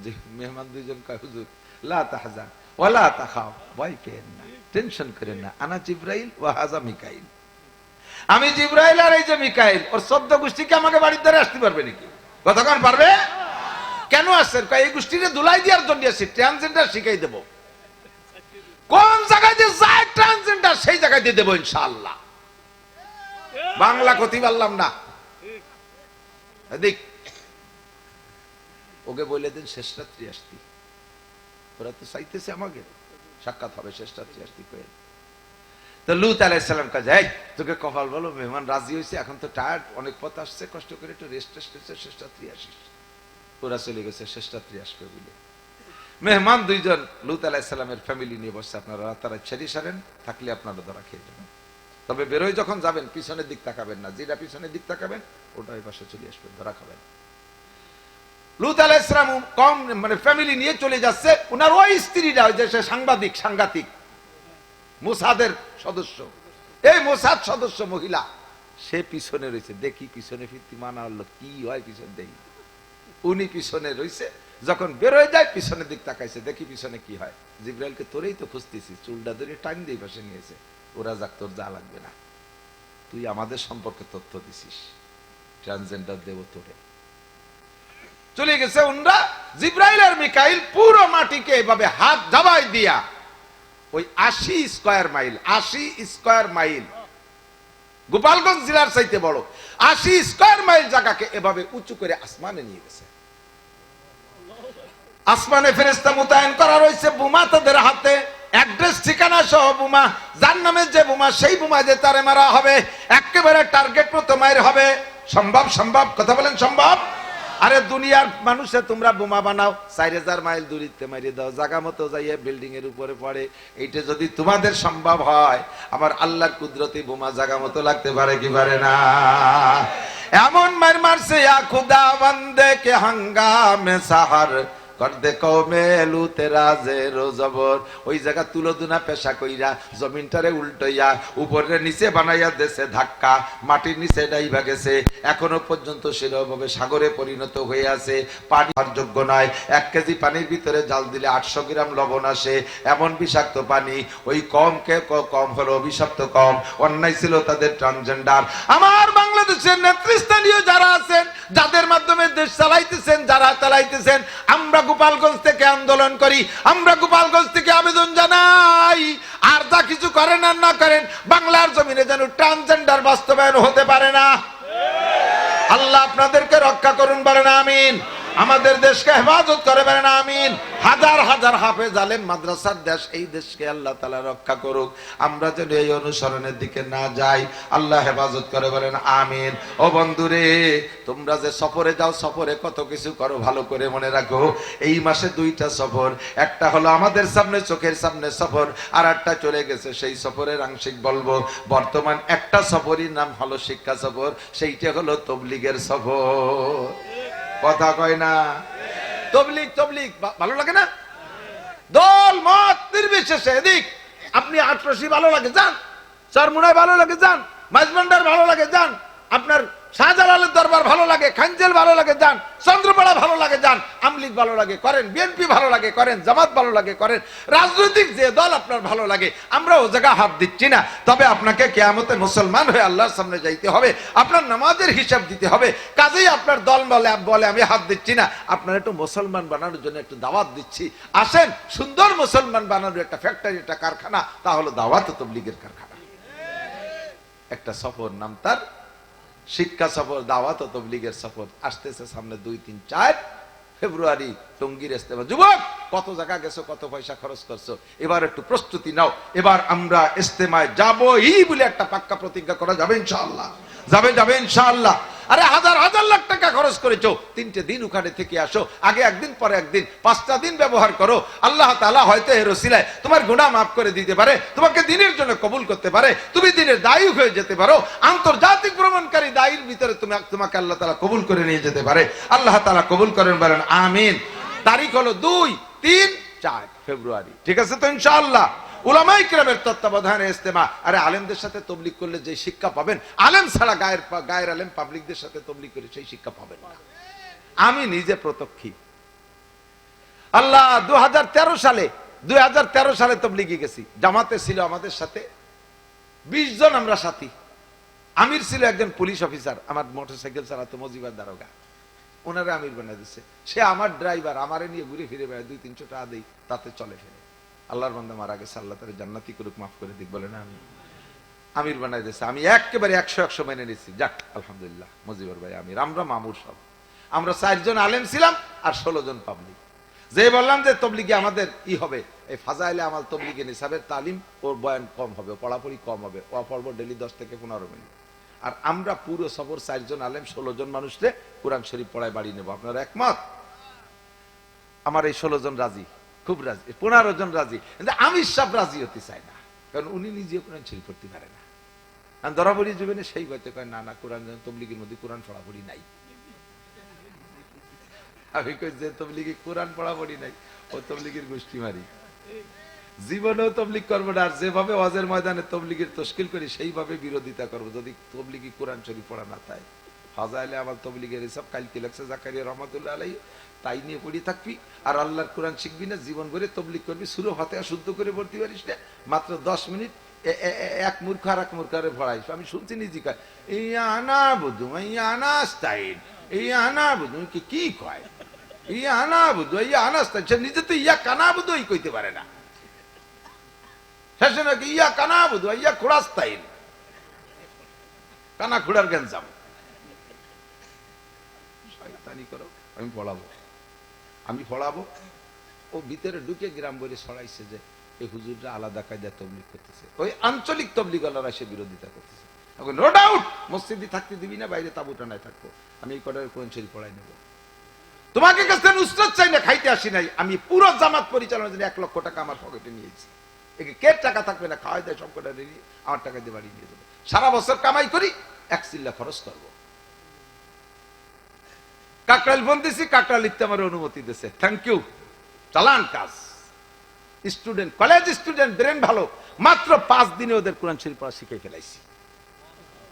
যে মেহমান দুইজন কয়, হুজুর লা তাহজান ওয়ালা তাখাফ, ভয় পেয়েন না, টেনশন করেন না, আনা জিবরাইল ওয়া হাযা মিকাইল, আমি জিবরাইল আর এই যে মিকাইল, ওর 14 গোষ্ঠীকে আমাকে বাড়ির দ্বারে আসতে পারবে নাকি? কতক্ষণ পারবে? কেন আসছেন? কয় এই গোষ্ঠীকে দুলাই দেওয়ার জন্য আসছি, ট্রান্সজেন্ডার শিখাই দেবো। কোন জায়গায় যে যায় ট্রান্সজেন্ডার, সেই জায়গায় দিয়ে দেবো ইনশাআল্লাহ। বাংলা কথি পারলাম না, দেখ ওকে বলে দিন শেষ রাত্রি আসতি, ওরা তো চাইতেছে আমাকে সাক্ষাৎ হবে, শেষ রাত্রি আসতি কয়ে। তো লুত আলাইহিস সালাম কাছে, এই তোকে কপাল বলো, মেহমান রাজি হয়েছে, এখন তো টায়ার্ড, অনেক পথ আসছে, কষ্ট করে একটু রেস্ট এসেছে, শেষ রাত্রি আসিস। ওরা চলে গেছে শেষ রাত্রি আসবে বলে। মেহমান দুইজন লুত আলাইহিস সালামের ফ্যামিলি নিয়ে বসছে, আপনারা তারা ছেড়ে সারেন, থাকলে আপনারা ধরা খেয়ে যাবেন, তবে বেরোয় যখন যাবেন পিছনের দিক তাকাবেন না, যেটা পিছনের দিক তাকাবেন ওটা ওই পাশে চলে আসবেন, ধরা খাবেন। লুত আলাইহিস সালাম কম মানে ফ্যামিলি নিয়ে চলে যাচ্ছে, ওনার ওই স্ত্রীরা, ওই যে সাংঘাতিক মোসাদের সদস্য, এই মোসাদ সদস্য মহিলা, সে পিছনে রয়েছে। দেখি পিছনে ফিরতি মানা হলো, কি হয় পিছনে দেখি। উনি পিছনে রয়েছে, যখন বেরোয় যায় পিছনের দিক তাকাইছে, দেখি পিছনে কি হয়। জিবরাইলকে তোরেই তো খুঁজতেছি, চুলটা ধরে টাইম দিয়ে পাশে নিয়েছে, ওরা যাক, তোর যা লাগবে না, তুই আমাদের সম্পর্কে তথ্য দিছিস, ট্রান্সজেন্ডার দেব তোরে। চলে গেছে উনরা। জিবরাইল আর মিকাইল পুরো মাটিকে এভাবে হাত দাবাই দিয়া, ওই 80 স্কয়ার মাইল, গোপালগঞ্জ জেলার চাইতে বড় 80 স্কয়ার মাইল জায়গাকে এভাবে উঁচু করে আসমানে নিয়ে গেছে। আসমানে ফেরেশতা মোতায়েন করা রয়েছে, বোমা তাদের হাতে, অ্যাড্রেস ঠিকানা সহ বোমা, যার নামে যে বোমা সেই বোমা যে তারে মারা হবে, একেবারে টার্গেট মতো মায়ের হবে। সম্ভব কথা বলেন, সম্ভব? আরে দুনিয়ার মানুষে তোমরা বোমা বানাও, 4000 মাইল দূরিতে মারিয়ে দাও, জায়গা মতো যাইয়ে বিল্ডিং এর উপরে পড়ে। এইটা যদি তোমাদের সম্ভব হয়, আবার আল্লাহর কুদরতি বোমা জায়গা মতো লাগতে পারে কি পারে না? এমন মার মারছে, ইয়া খুদা বন্দে কে হাঙ্গামে সাহার করদে কওমে লুতে রাজে রোজবর। ওই জায়গা তুলোদুনা পেশা কইরা জমিনটারে উল্টাইয়া উপরে নিচে বানাইয়া দেশে ধাক্কা, মাটির নিচে ডাইবা গেছে, এখনো পর্যন্ত সেরকমভাবে সাগরে পরিণত হয়ে আছে, পানি খাওয়ার যোগ্য নয়। 1 কেজি পানির ভিতরে জাল দিলে 800 গ্রাম লবণ আসে, এমন বিষাক্ত পানি। ওই কম হলো অভিশপ্ত কম, অন্যায় ছিল তাদের ট্রান্সজেন্ডার। আমার বাংলাদেশের নেতৃস্থানীয় যারা আছেন, যাদের মাধ্যমে দেশ চালাইতেছেন, যারা চালাইতেছেন, আমরা গোপালগঞ্জ থেকে আন্দোলন করি, আমরা গোপালগঞ্জ থেকে আবেদন জানাই, আর যা কিছু করেন আর না করেন, বাংলার জমিনে যেন ট্রান্সজেন্ডার বাস্তবায়ন হতে পারে না। আল্লাহ আপনাদেরকে রক্ষা করুন, বলেন আমিন। আমাদের দেশকে হেফাজত করে, বলেন আমিন। হাজার হাজার হাফেজ আলেম মাদ্রাসার দেশ, এই দেশকে আল্লাহ তাআলা রক্ষা করুক। আমরা যেন এই অনুসরণের দিকে না যাই, আল্লাহ হেফাজত করে, বলেন আমিন। ও বন্ধুরে, তোমরা যে সফরে যাও, সফরে কত কিছু করো, ভালো করে মনে রাখো। এই মাসে 2টা সফর, একটা হলো আমাদের সামনে, চোখের সামনে সফর, আর একটা চলে গেছে, সেই সফরের আংশিক বলবো। বর্তমান একটা সফরের নাম হলো শিক্ষা সফর, সেইটা হলো তবলিগের সফর। কথা কয় না? তবলিগ তবলিগ ভালো লাগে না? দল মত নির্বিশেষে, এদিক আপনি আটরশি ভালো লাগে যান, চরমুনায় ভালো লাগে যান, মাঝবান্ডার ভালো লাগে যান, আপনার শাহজালালের দরবার ভালো লাগে, খানজেল ভালো লাগে যান, চন্দ্রপাড়া ভালো লাগে যান, আমলিগ ভালো লাগে করেন, বিএনপি ভালো লাগে করেন, জামাত ভালো লাগে করেন, রাজনৈতিক যে দল আপনার ভালো লাগে, আমরা ও জায়গা হাত দিচ্ছি না। তবে আপনাকে কিয়ামতে মুসলমান হয়ে আল্লাহর সামনে যাইতে হবে, আপনার নামাজের হিসাব দিতে হবে। কাজেই আপনার দল বলে আমি হাত দিচ্ছি না, আপনার একটু মুসলমান বানানোর জন্য একটু দাওয়াত দিচ্ছি। আসেন, সুন্দর মুসলমান বানানোর একটা ফ্যাক্টরি, একটা কারখানা, তা হলো দাওয়াত ও তাবলীগের কারখানা। একটা সফর, নাম তার শিক্ষা সফর, দাওয়াত ও তাবলীগের সফর। আসতেছে সামনে 2, 3, 4 ফেব্রুয়ারি টঙ্গীর ইস্তেমা। যুবক, কত জায়গা গেছো, কত পয়সা খরচ করছো, এবার একটু প্রস্তুতি নাও। এবার আমরা ইস্তেমায় যাবোই বলে একটা পাক্কা প্রতিজ্ঞা করা যাবে ইনশাআল্লাহ, যাবে ইনশাআল্লাহ। আরে হাজার হাজার লাখ টাকা খরচ করেছো, 3টে দিন ওখানে থেকে আসো, আগে একদিন পরে একদিন, 5টা দিন ব্যবহার করো। আল্লাহ তাআলা হয়তো এর ওসিলায় তোমার গুনাহ মাফ করে দিতে পারে, তোমাকে দিনের জন্য কবুল করতে পারে, তুমি দিনের দায়ী হয়ে যেতে পারো। আন্তর্জাতিক ভ্রমণকারী দায়ীর ভিতরে তোমাকে আল্লাহ তাআলা কবুল করে নিয়ে যেতে পারে। আল্লাহ তাআলা কবুল করেন, বলেন আমিন। তারিখ হলো 2, 3, 4 ফেব্রুয়ারি, ঠিক আছে তো ইনশাআল্লাহ। উলামায়ে কিরামের তত্ত্বাবধানে ইস্তেমা। আরে আলেমদের সাথে তাবলীগ করলে যে শিক্ষা পাবেন, আলেম ছাড়া গায়ের আলেম পাবলিকদের সাথে তাবলীগ করে সেই শিক্ষা পাবেন না। আমি নিজে প্রত্যক্ষী। আল্লাহ 2013 সালে তাবলীগে গেছি, জামাতে ছিল আমাদের সাথে 20 জন আমরা সাথী। আমির ছিল একজন পুলিশ অফিসার, আমার মোটরসাইকেল চালাতো, মজিবার দারোগা, ওনারা আমির বানাই দিচ্ছে। সে আমার ড্রাইভার, আমারে নিয়ে ঘুরে ফিরে বেড়ায়, 200-300 টাকা দেই, তাতে চলে ফিরে। আল্লাহর বান্দা মারা গেছে, আল্লাহ তাআলা জান্নাতি করুক, মাফ করে দিক, বলে না আমি আমির বানাই দিয়েছে। আমি একেবারে 100 মেনে নিচ্ছি, যাক আলহামদুলিল্লাহ, মজিবর ভাই আমির, আমরা মামুর সব। আমরা 4 জন আলেম ছিলাম আর 16 জন পাবলিক। যে বললাম যে তবলিগে আমাদের হবে, এই ফাজাইলে আমাল তবলিগে নিসাবের তালিম, ওর বয়ান কম হবে, পড়াপড়ি কম হবে, ও পড়বো ডেলি 10 থেকে 15 মিনিট। আর আমরা পুরো সফর 4 জন আলেম 16 জন মানুষকে কোরআন শরীফ পড়ায় বাড়ি নেবো। আপনারা একমত? আমার এই 16 জন রাজি, খুব রাজি, 15 জন রাজি, কিন্তু আমি সব রাজি হতে চাই না, কারণ উনি নিজে কোরআন শরীফ পড়তে পারে না। আমি ধরা পড়ি জীবনে, সেই হয়তো কয় না কোরআন তবলিগের মধ্যে কোরআন পড়াপড়ি নাই। আমি কই যে তবলিগে কোরআন পড়াপড়ি নাই, ও তবলিগের গোষ্ঠী মারি, জীবনেও তবলিগ করবো না। আর যেভাবে ওয়াজের ময়দানে তবলিগের তশকিল করি, সেইভাবে বিরোধিতা করবো যদি তবলিগি কোরআন শরীফ পড়া না তাই। ফাজাইলে আমার তবলিগের এসব কালকে লাগছে জাকারিয়া রহমাতুল্লাহ আলাইহি, তাই নিয়ে পড়ি থাকবি। আর আল্লাহর কোরআন শিখবি না, জীবন ভরে তবলিগ করবি, সূরা ফাতিহা শুদ্ধ করে পড়তে পারিস না, মাত্র 10 মিনিট এক মূর্খ আর এক মূর্খারে পড়াইস। আমি শুনছি নিজে কয় ইয়ানা বুধু ইয়ানা স্টাইল, ইয়ানা বুধু কি কয়, ইয়ানা বুধু ইয়ানা স্টাইল, সে নিজে তো ইয়া কানা বুধু কইতে পারে না, শেষে নাকি ইয়া কানা বুধু ইয়া খোড়া স্টাইল, কানা খোড়ার গেঞ্জাম। শয়তানি করো, আমি পড়াবো। ও ভিতরে ঢুকে গ্রাম বলে ছড়াইছে যে এই হুজুররা আলাদা কায়দায় তবলিগ করতেছে, ওই আঞ্চলিক তবলিগওয়ালারা সে বিরোধিতা করতেছে। নো ডাউট মসজিদে থাকতে দিবি না, বাইরে তাবু টানায় থাকবো, আমি এই কটার কোরআন শরীফ পড়াই নেবো। তোমাকে কাছে নুসরত চাই না, খাইতে আসি নাই, আমি পুরো জামাত পরিচালনার জন্য 1 লক্ষ টাকা আমার পকেটে নিয়েছি। কে টাকা থাকবে না, খাওয়াই দেয় সব কটা নিয়ে আমার টাকা দিয়ে বাড়ি নিয়ে যাবো। সারা বছর কামাই করি, 1 চিল্লা খরচ করবো। কাকরাইল ফোন দিছি, কাকরা লিখতে আমার অনুমতি দিয়েছে, থ্যাংক ইউ, চালান কাজ। স্টুডেন্ট, কলেজ স্টুডেন্ট, ব্রেন ভালো, মাত্র 5 দিনে ওদের কোরআন শরীফ পড়া শিখে ফেলাইছি।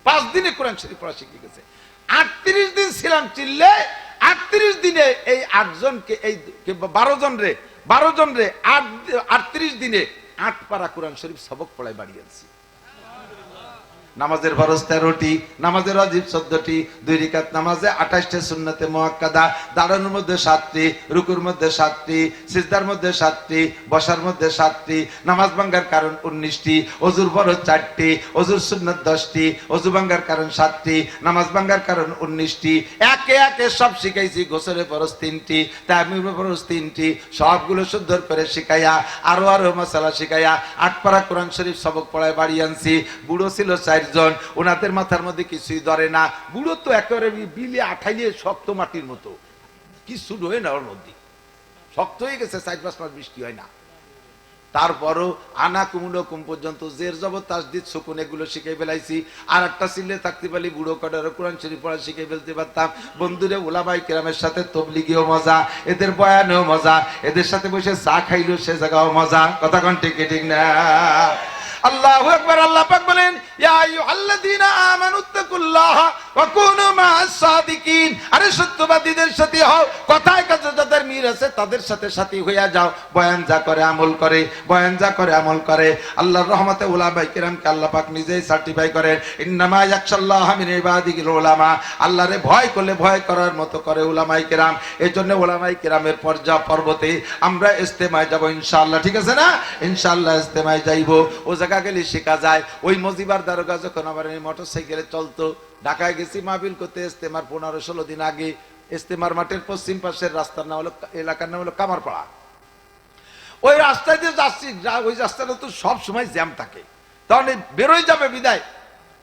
5 দিনে কোরআন শরীফ পড়া শিখে গেছে। 38 দিন ছিলাম চিল্লে, 38 দিনে এই 8 জনকে, এই 12 জন রে 38 দিনে 8 পারা কোরআন শরীফ সবক পড়ায় বাড়ি আনছি। নামাজের ফরজ 13টি, নামাজের ওয়াজিব 14টি, 2 রাকাত নামাজে 28টা সুন্নতে মুআক্কাদা, দাঁড়ানোর মধ্যে 7টি, রুকুর মধ্যে 7টি, সিজদার মধ্যে 7টি, বসার মধ্যে 7টি, নামাজ ভাঙার কারণ 19টি, ওযুর ফরজ 4টি, ওযুর সুন্নাত 10টি, ওযু ভাঙার কারণ 7টি, নামাজ ভাঙার কারণ 19টি, একে একে সব শিখাইছি। গোসলের ফরজ 3টি, তায়াম্মুমের ফরজ 3টি, সবগুলো সুন্দর করে শিখাইয়া আরো মাসালা শিখাইয়া 8 পারা কোরআন শরীফ সবক পড়ায় বাড়ি আনছি। বুড়ো ছিল 4 জন, ওনাদের মাথার মধ্যে কিছুই ধরে না। বুড়ো তো একেবারে বিলে আঠাইলে শক্ত মাটির মতো, কিছু রয়ে না, ওর মধ্যে শক্ত হয়ে গেছে, 4-5 মাস বৃষ্টি হয় না। তারপরও আনা কুমুনকুম পর্যন্ত জের জবর তাসদিদ সুকুন এগুলো শিখে ফেলাইছি। আর একটা সিলে থাকতে পারি বুড়ো কটার কোরআন শরীফ পড়া শিখে ফেলতে পারতাম। বন্ধুরে ওলামায়ে কেরামের সাথে তবলিগিও মজা, এদের বয়ানেও মজা, এদের সাথে বসে চা খাইলো সে জায়গাও মজা। কথা কোন ঠিক ঠিক না? আল্লাহু আকবার। আল্লাহ পাক বলেন, ইয়া আইয়ুহাল্লাযীনা আমানুত্তাকুল্লাহা ওয়া কুনু মা'আস সাদিকিন। আরে সত্যবাদীদের সাথে হও, কথায় কাজে যাদের মিল আছে তাদের সাথে সাথী হইয়া যাও। বয়ান যা করে আমল করে, বয়ান যা করে আমল করে। আল্লাহর রহমতে উলামায়ে কেরামকে আল্লাহ পাক নিজেই সার্টিফাই করেন, ইন্নামা ইয়াখশাল্লাহা মিন ইবাদিহিল উলামা। আল্লাহরে ভয় করলে ভয় করার মতো করে উলামায়ে কেরাম। এজন্য উলামায়ে কেরামের পর্বতে আমরা ইস্তেমায় যাব ইনশাআল্লাহ। ঠিক আছে না? ইনশাআল্লাহ ইস্তেমায় যাইবো। ও জায়গা গেলে শেখা যায়। ওই মজিবার দারোগা যখন আমার মোটরসাইকেলে চলতো, ঢাকায় গেছি মাহফিল করতে, ইস্তেমার 15-16 দিন আগে। ইস্তেমার মাঠের পশ্চিম পাশের রাস্তার নাম হলো, এলাকার নাম হলো কামারপাড়া। ওই রাস্তায় দিয়ে যাচ্ছি, ওই রাস্তাটা তো সব সময় জ্যাম থাকে, তখন বেরোয় যাবে বিদায়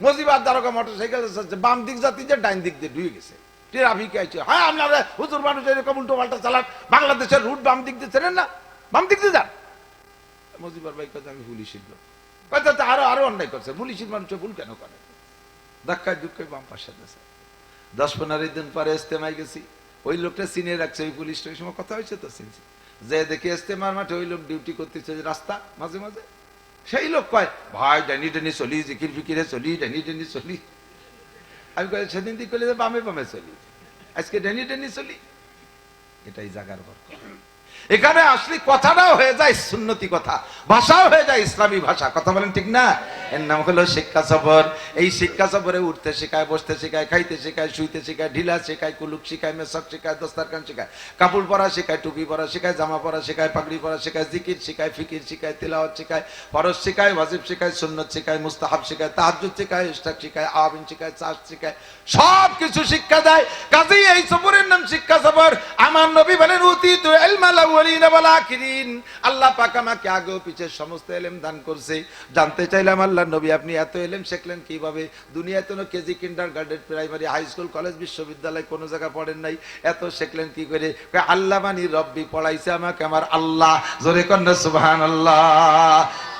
মজিবার দারোগা মোটরসাইকেল যাচ্ছে, বাম দিক যাত্রী যে ডাইন দিক দিয়ে ঢুকে গেছে। ট্রাফিক আছে, হ্যাঁ আপনারা হুজুর মানুষ এরকম উল্টো পাল্টা চালান, বাংলাদেশের রুট বাম দিক দিয়ে চেনেন না, বাম দিক দিয়ে যান। মজিবার ভাই কথা, আমি পুলিশের লোক, আরো অন্যায় করছে, পুলিশের মানুষ ভুল কেন করে? ধাক্কায় দুঃখায় বাম পাশে দিয়েছে। 10-15 দিন পরে ইস্তেমায় গেছি, ওই লোকটা চিনে রাখছে, ওই পুলিশটা ওই সময় কথা হয়েছে তো চিনছি, যে দেখি ইস্তেমার মাঠে ওই লোক ডিউটি করতেছে রাস্তা মাঝে মাঝে। সেই লোক কয়, ভাই ডাইনি ডাইনি চলি, জিকির ফিকিরে চলি, ডাইনি ডাইনি চলি। আমি কই, সেদিন দিক করলে বামে বামে চলি, আজকে ডাইনি ডাইনি চলি। এটাই জাগার বরকত। এখানে আসলে কথাটাও হয়ে যায় সুন্নতি কথা, ভাষাও হয়ে যায় ইসলামী ভাষা। কথা বলেন ঠিক না? এর নাম হলো শিক্ষা সফর। এই শিক্ষা সফরে উঠতে শেখায়, বসতে শেখায়, খাইতে শেখায়, শুইতে শেখায়, ঢিলা শেখায়, কুলুক শেখায়, মেসক শেখায়, দস্তারখান শেখায়, কাপড় পরা শেখায়, টুপি পরা শেখায়, জামা পরা শেখায়, পাগড়ি পরা শেখায়, জিকির শেখায়, ফিকির শেখায়, তিলাওয়াত শেখায়, ফরজ শেখায়, ওয়াজিব শেখায়, সুন্নত শেখায়, মুস্তাহাব শেখায়, তাহাজ্জুদ শেখায়, ইশরাক শেখায়, আওয়াবিন শেখায়, চাষ শেখায়, সব কিছু শিক্ষা দেয়। কাজেই এই সফরের নাম শিক্ষা সফর। আমার নবী বলেন, উতিতু ইলমাল আউয়ালিন ওয়াল আখিরিন। আল্লাহ পাক আমাকে আগে ও পিছে সমস্ত ইলম দান করছে। জানতে চাইলাম, আল্লাহর নবী আপনি এত ইলম শিখলেন কিভাবে? দুনিয়াতে কোনো KG, kindergarten, primary, high school, college, বিশ্ববিদ্যালয় কোনো জায়গা পড়েন নাই, এত শিখলেন কি করে? আল্লাহ মানি রব্বি, পড়াইছে আমাকে আমার আল্লাহ। জোরে কন্যা সুবহানাল্লাহ।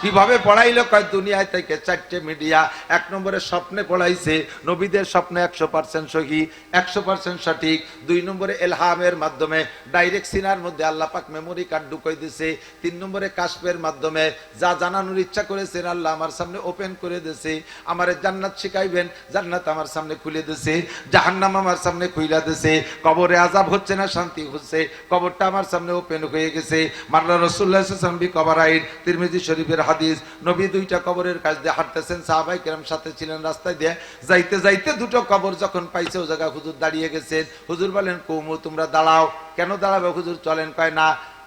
কিভাবে পড়াইলো? কয় দুনিয়ায় থেকে 4টে মিডিয়া। 1 নম্বরে স্বপ্নে পড়াইছে, নবীদের স্বপ্নে 100% সহি, 100% সঠিক। 2 নম্বরে এলহামের মাধ্যমে, ডাইরেক্ট সিনার মধ্যে আল্লাহ পাক মেমোরি কার্ড ঢুকাই দিয়েছে। 3 নম্বরে কাশফের মাধ্যমে, যা জানানোর ইচ্ছা করেছেন আল্লাহ আমার সামনে ওপেন করে দিয়েছে। আমারে জান্নাত শিখাইবেন, জান্নাত আমার সামনে খুলে দিয়েছে, জাহান্নাম আমার সামনে খুইলা দিয়েছে। কবরে আযাব হচ্ছে না, শান্তি হচ্ছে, কবরটা আমার সামনে ওপেন হয়ে গেছে। মারলা রাসূলুল্লাহ সাল্লাল্লাহু আলাইহি ওয়াসাল্লাম কবরাইন, তিরমিজি শরীফের হাদিস। নবী 2টা কবরের কাছ দিয়ে হাঁটতেছেন, সাহাবায়ে কেরাম সাথে ছিলেন, রাস্তায় দিয়ে যাইতে যাইতে 2টো কবর যখন পাইছে, ও জায়গা হুজুর দাঁড়িয়ে গেছেন। হুজুর বলেন, কওমু তোমরা দাঁড়াও। কেন দাঁড়াবে হুজুর? চলেন। কয় না,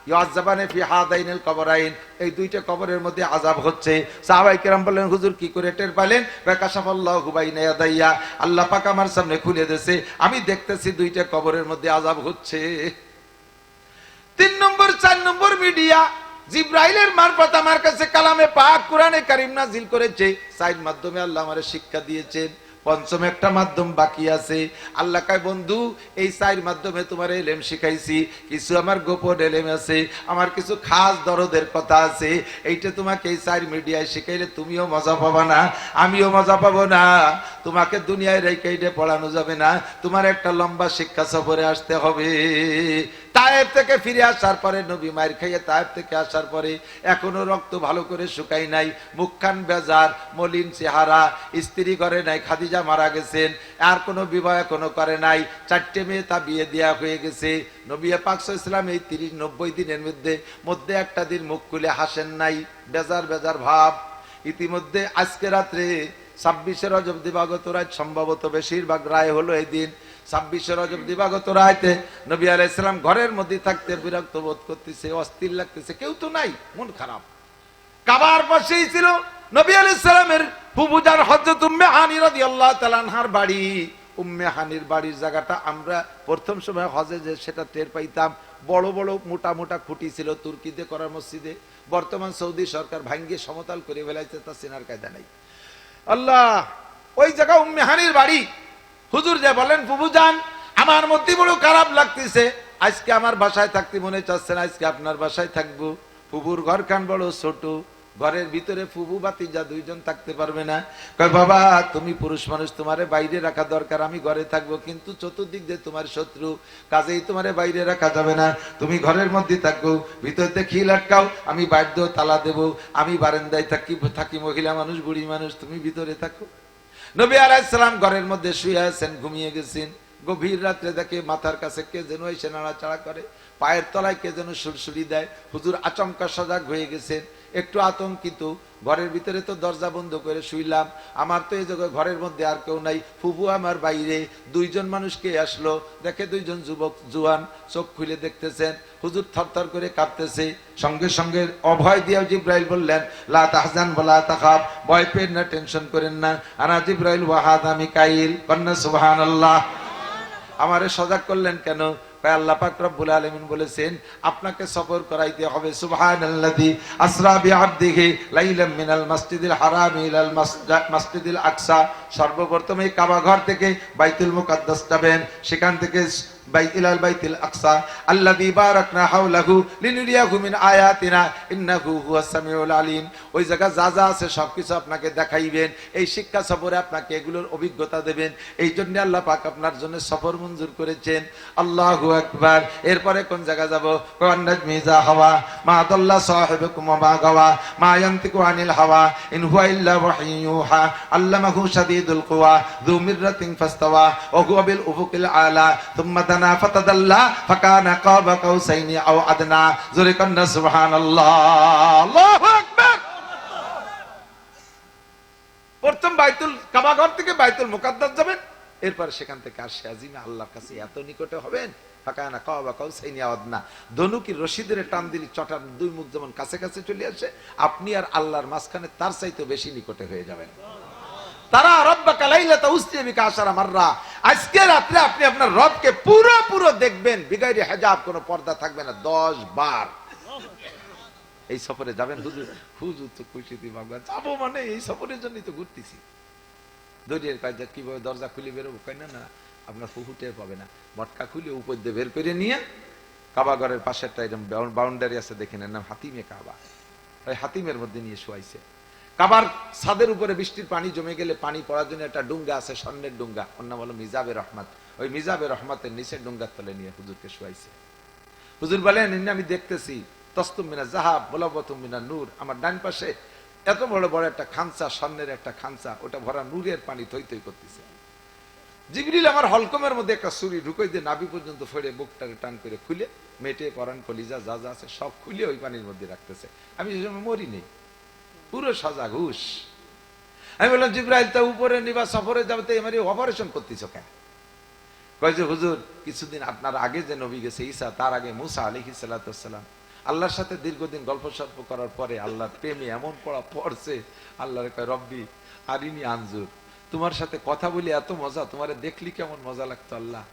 ইয়াযাবানে ফি হাদাইনিল কবরাইন, এই 2টা কবরের মধ্যে আযাব হচ্ছে। সাহাবায়ে কেরাম বলেন, হুজুর কি করে টের পেলেন? কাশাফাল্লাহু বাইনা ইয়াদাইয়া, আল্লাহ পাক আমার সামনে খুলে দিয়েছে, আমি দেখতেছি 2টা কবরের মধ্যে আযাব হচ্ছে। 3 নম্বর 4 নম্বর মিডিয়া, জিব্রাইলের মারফত আমার কাছে কালামে পাক কোরআনে কারীম নাজিল করেছে। 4 মাধ্যমে আল্লাহ আমারে শিক্ষা দিয়েছেন। 5ম একটা মাধ্যম বাকি আছে। আল্লাহ কয়, বন্ধু এই 4 মাধ্যমে তোমার ইলম শিখাইছি, কিছু আমার গোপন ইলম আছে, আমার কিছু খাস দরদের কথা আছে। এইটা তোমাকে এই 4 মিডিয়ায় শিখাইলে তুমিও মজা পাবা না, আমিও মজা পাবো না। তোমাকে দুনিয়ায় রেখে এটা পড়ানো যাবে না, তোমার একটা লম্বা শিক্ষা সফরে আসতে হবে। তায়েফ থেকে ফিরে আসার পরে, নবী মায়ের খাইয়ে তায়েফ থেকে আসার পরে এখনো রক্ত ভালো করে শুকাই নাই, মুখখান বেজার, মলিন চেহারা, স্ত্রী ঘরে নাই, খাদিজা মারা গেছেন, আর কোনো বিবাহ এখনো করে নাই, 4টে মেয়ে তা বিয়ে দেওয়া হয়ে গেছে। নবী পাক সাল্লাল্লাহু আলাইহি ওয়াসাল্লাম এই 30-90 দিনের মধ্যে একটা দিন মুখ খুলে হাসেন নাই, বেজার বেজার ভাব। ইতিমধ্যে আজকে রাত্রে 26শে রজব দিবাগত রাত, সম্ভবত বেশিরভাগ রায় হলো এই দিন 26শে রজব দিবাগত রাতে নবী আলাইহিস সালাম ঘরের মধ্যে থাকতে বিরক্ত বোধ করতেছে, অস্থির লাগতেছে, কেউ তো নাই, মন খারাপ। কাবার পাশেই ছিল নবী আলাইহিস সালামের ফুফুজান হযরত উম্মে হানি রাদিয়াল্লাহু তাআলা আনহার বাড়ি। উম্মে হানির বাড়ির জায়গাটা আমরা প্রথম সময় হজে যে সেটা টের পাইতাম, বড় বড় মোটা মোটা খুঁটি ছিল তুর্কিতে করা মসজিদে, বর্তমান সৌদি সরকার ভাঙ্গিয়ে সমতল করে ফেলাইছে, তা চেনার কায়দা নাই। আল্লাহ, ওই জায়গা উম্মে হানির বাড়ি। হুজুর যে বলেন, ফুফুজান আমার মধ্যে বড় খারাপ লাগতেছে, আজকে আমার বাসায় থাকতে মনে চাচ্ছে না, আজকে আপনার বাসায় থাকবো। ফুফুর ঘরখান বড় ছোট, ঘরের ভিতরে ফুফু ভাতিজা দুইজন থাকতে পারবে না। কয় বাবা, তুমি পুরুষ মানুষ, তোমারে বাইরে রাখা দরকার, আমি ঘরে থাকবো, কিন্তু চতুর্দিক দিয়ে তোমার শত্রু, কাজেই তোমারে বাইরে রাখা যাবে না, তুমি ঘরের মধ্যে থাকো, ভিতরতে খিল আটকাও, আমি বাইর দিয়ে তালা দেবো, আমি বারান্দায় থাকি মহিলা মানুষ, বুড়ি মানুষ, তুমি ভিতরে থাকো। নবী আলাইহিস সালাম ঘরের মধ্যে শুয়ে আছেন, ঘুমিয়ে গেছেন। গভীর রাত্রে দেখে মাথার কাছে কে যেন এসে নাড়াচাড়া করে, পায়ের তলায় কে যেন সুরসুরি দেয়। হুজুর আচমকা সজাগ হয়ে গেছেন, একটু আতঙ্কিত। ঘরের ভিতরে তো দরজা বন্ধ করে শুইলাম, আমার তো এই জায়গায় ঘরের মধ্যে আর কেউ নাই, ফুফু আমার বাইরে। দুইজন মানুষকে আসলো, দেখে দুইজন যুবক জুয়ান, চোখ খুলে দেখতেছেন। হুজুর থরথর করে কাঁপতেছে। সঙ্গে সঙ্গে অভয় দিয়ে জিব্রাইল বললেন, লা তাহজান ওয়ালা তাখাফ, ভয় পেন না, টেনশন করেন না, আনা জিব্রাইল ওয়া হাযা মিকাইল, কন্না সুবহানাল্লাহ। আমারে সজাগ করলেন কেন? আল্লাহ পাক রব্বুল আলামিন বলেছেন আপনাকে সফর করাইতে হবে। সুবহানাল্লাযী আসরা বিআবদিহি লাইলাম মিনাল মাসজিদিল হারাম ইলাল মাসজিদিল আকসা। সর্বপ্রথম এই কাবা ঘর থেকে বাইতুল মুকাদ্দাস যাবেন, সেখান থেকে ইলাল বাইতুল আকসা আল্লাযী বারাকনা হাওলাহু লিনুরিয়াহু মিন আয়াতিনা ইন্নাহু হুয়াস সামিউল আলিম। ওই জায়গা যা যা আছে সবকিছু আপনাকে দেখাইবেন, এই শিক্ষা সফরে আপনাকে এগুলোর অভিজ্ঞতা দেবেন। এই জন্য আল্লাহ পাক আপনার জন্য সফর মঞ্জুর করেছেন। আল্লাহু আকবার। এরপরে কোন জায়গা যাব? কোন নাজমি যা হাওয়া মা দাল্লা সাহিবুকুম মা গাওয়া মা ইয়ান্তিকু আনিল হাওয়া ইন হুয়া ইল্লা ওয়াহয়ুন ইউহা আল্লামাহু শাদীদুল কুওয়া যু মিররাতিন ফাস্তাওয়া ওয়া হুয়া বিল উফুকিল আলা থুম্মা দানা ফাতাদাল্লা ফাকানা কাবা কাউসাইনি আও আদনা। জোরে কন্না সুবহানাল্লাহ। আল্লাহু আকবার। প্রথম বাইতুল কাবা ঘর থেকে বাইতুল মুকাদ্দাস যাবেন, এরপর সেখান থেকে আরশে আজিমে আল্লাহর কাছে এত নিকটে হবেন, ফাকানা কাবা কাউসাইনি আও আদনা। ধনুকের রশিদের টান দিলে চটার দুই মুখ যেমন কাছে কাছে চলে আসে, আপনি আর আল্লাহর মাঝখানে তার চাইতে বেশি নিকটে হয়ে যাবেন। তারা রব্বাকা লাইলাতা উসরিয়া বিকা আশারা মাররা। আজকে রাতে আপনি আপনার রবকে পুরো দেখবেন, বিগাইরে হিজাব, কোনো পর্দা থাকবে না, 10 বার। এই সফরে যাবেন। হুজুর তো খুশি দি বাবা, যাবো মানে এই সফরের জন্যই তো ঘুরতেছি। দড়ির কাজে কিভাবে দরজা খুলে বেরোবো? কয় না, আপনার ফুহুটে পাবে না, মটকা খুলে উপর দিয়ে বের করে নিয়ে কাবা ঘরের পাশে একটা এরকম বাউন্ডারি আছে, দেখে নেন, নাম হাতিমে কাবা। ওই হাতিমের মধ্যে নিয়ে শুয়াইছে। কাবার ছাদের উপরে বৃষ্টির পানি জমে গেলে পানি পড়ার জন্য একটা ডুঙ্গা আছে, স্বর্ণের ডুঙ্গা, ওর নাম হলো মিজাবে রহমত। ওই মিজাবে রহমতের নিচে ডুঙ্গার তলে নিয়ে হুজুরকে শুয়াইছে। হুজুর বলেন, আমি দেখতেছি তস্তুম মিনা জাহাব মুলাওয়াতুম মিনা নূর, আমার ডান পাশে এত বড় বড় একটা খানসা, স্বর্ণের একটা খানসা, ওটা ভরা নূরের পানি থই থই করতেছে। জিবরিল আমার হলকমের মধ্যে একটা ছুরি ঢুকাই দিয়ে নাভি পর্যন্ত ফেড়ে বুকটারে টান করে খুলে মেটে পরান কলিজা যা যা আছে সব খুলে ওই পানির মধ্যে রাখতেছে। আমি সে সময় মরি নেই, পুরো সজাগ হুশ। আমি বললাম, জিবরাইল তা উপরে নিবা সফরে যাবে, তো আমার অপারেশন করতেছ কেন? কয় যে হুজুর, কিছুদিন আপনার আগে যে নবী গেছে ঈসা, তার আগে মুসা আলাইহিস সালাতু ওয়াস সালাম, আল্লাহর সাথে দীর্ঘদিন গল্প সল্প করার পরে আল্লাহর প্রেমে এমন পড়ছে, আল্লাহর কয় রব্বি আরিনি আনজুর, তোমার সাথে কথা বলি এত মজা, তোমারে দেখলি কেমন মজা লাগতো, আল্লাহ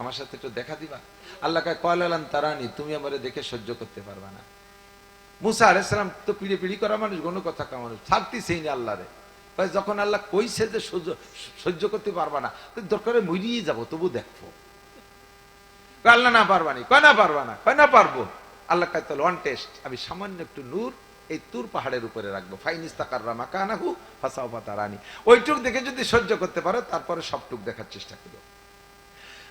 আমার সাথে একটু দেখা দিবা? আল্লাহ কয় কয়লালান তারানি, তুমি আমারে দেখে সহ্য করতে পারবা না। মুসা আলাইহিস সালাম তো পিড়ি করা মানুষ, গণ কথা কা মানুষ, ছাড়তেছেই না আল্লাহরে। যখন আল্লাহ কইছে যে সহ্য করতে পারবা না, দরকারে মরিয়ে যাবো, তবু দেখবো। আল্লাহ না পারবানি, কয় না পারবা না, কয় না পারবো। আল্লাহ কয় তাহলে ওয়ান টেস্ট, আমি সামান্য একটু নূর এই তুর পাহাড়ের উপরে রাখবো, ফাইনিস্তাকাররা মাকানাহু ফাসাওফা তারানি। ওইটুক দেখে যদি সহ্য করতে পারো তারপরে সবটুক দেখার চেষ্টা করো।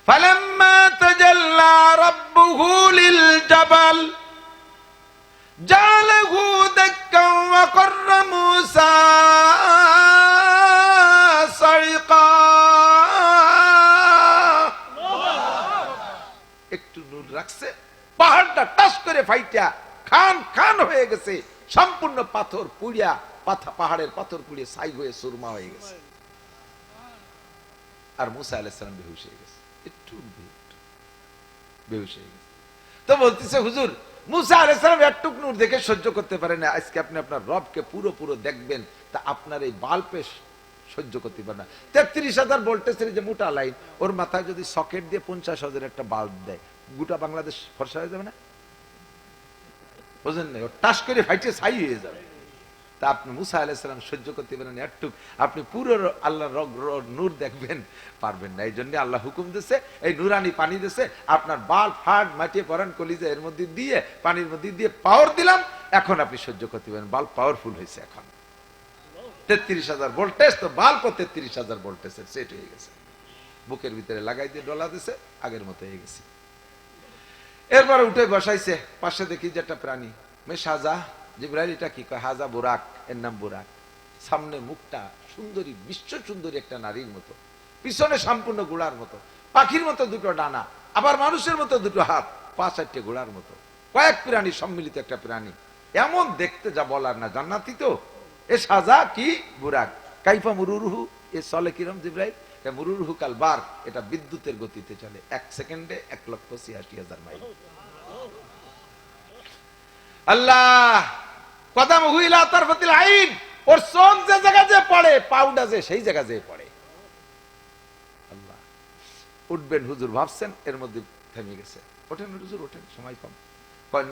ফালাম্মা তাজাল্লা রাব্বুহু লিল জাবাল জালাহু দাক্কান ওয়া qarra মূসা সাইকা। একটু নূর রাখছে, পাহাড়টা টাস করে ফাইটা খান খান হয়ে গেছে, সম্পূর্ণ পাথর পুড়িয়া পাহাড়ের পাথর পুড়িয়ে ছাই হয়ে সুরমা হয়ে গেছে। আর মূসা আলাইহিস সালাম বেহুশ হয়ে গেছে, একটু বেহুশ হয়ে গেছে। তো বলতেছে হুজুর, মূসা আলাইহিস সালাম একটুক নূর দেখে সহ্য করতে পারে না, আজকে আপনি আপনার রবকে পুরো পুরো দেখবেন, তা আপনার এই বাল্বে সহ্য করতে পারে না। 33,000 ভোল্টেজের যে মোটা লাইন, ওর মাথায় যদি সকেট দিয়ে 50,000 একটা বাল্ব দেয়, গোটা বাংলাদেশ ফর্সা হয়ে যাবে না? বুঝেন না? ও টাস করে ফাইটে ছাই হয়ে যাবে। তা আপনি মূসা আলাইহিস সালাম সহ্য করতে পারেন একটুক, আপনি পুরো আল্লাহর নূর দেখবেন পারবেন না। এই জন্য আল্লাহ হুকুম দিয়েছে, এই নূরানি পানি দিয়েছে, আপনার বাল্ব ফাট মাটিয়ে পরান কলিজা এর মধ্যে দিয়ে পানির মধ্যে দিয়ে পাওয়ার দিলাম, এখন আপনি সহ্য করতে পারেন। বাল্ব পাওয়ারফুল হয়েছে, এখন 33,000 ভোল্টেজ, তো বাল্ব 33,000 ভোল্টেজের সেট হয়ে গেছে। বুকের ভিতরে লাগাই দিয়ে ডলা দিছে, আগের মতো হয়ে গেছে। এরপরে উঠে বসাইছে, পাশে দেখি যে একটা প্রাণী, মেশাজা জিবরাইল, এটা কি কয়? হাজা বুরাক, এর নাম বুরাক। সামনে মুখটা সুন্দরী, বিশ্ব সুন্দরী একটা নারীর মতো, পিছনে সম্পূর্ণ ঘোড়ার মতো, পাখির মতো দুটো ডানা, আবার মানুষের মতো দুটো হাত, 5-8টে ঘোড়ার মতো, কয়েক প্রাণী সম্মিলিত একটা প্রাণী। এমন দেখতে যা বলার না, জান্নাতি তো। এ সাজা কি বুরাক, কাইফা মুরুরুহু, এ চলে কিরম জিবরাইল? মুরুরুহু কাল বার, এটা বিদ্যুতের গতিতে চলে, 1 সেকেন্ডে 1,86,000 মাইল। আল্লাহ কদম হুইলা তারফাতিল আইন, ওর চোখ যে জায়গা যে পড়ে, পাউডা যে সেই জায়গা যে পড়ে। আল্লাহ উঠবেন হুজুর ভাবছেন, এর মধ্যে থেমে গেছে। ওঠেন হুজুর, ওঠেন, সময় কম।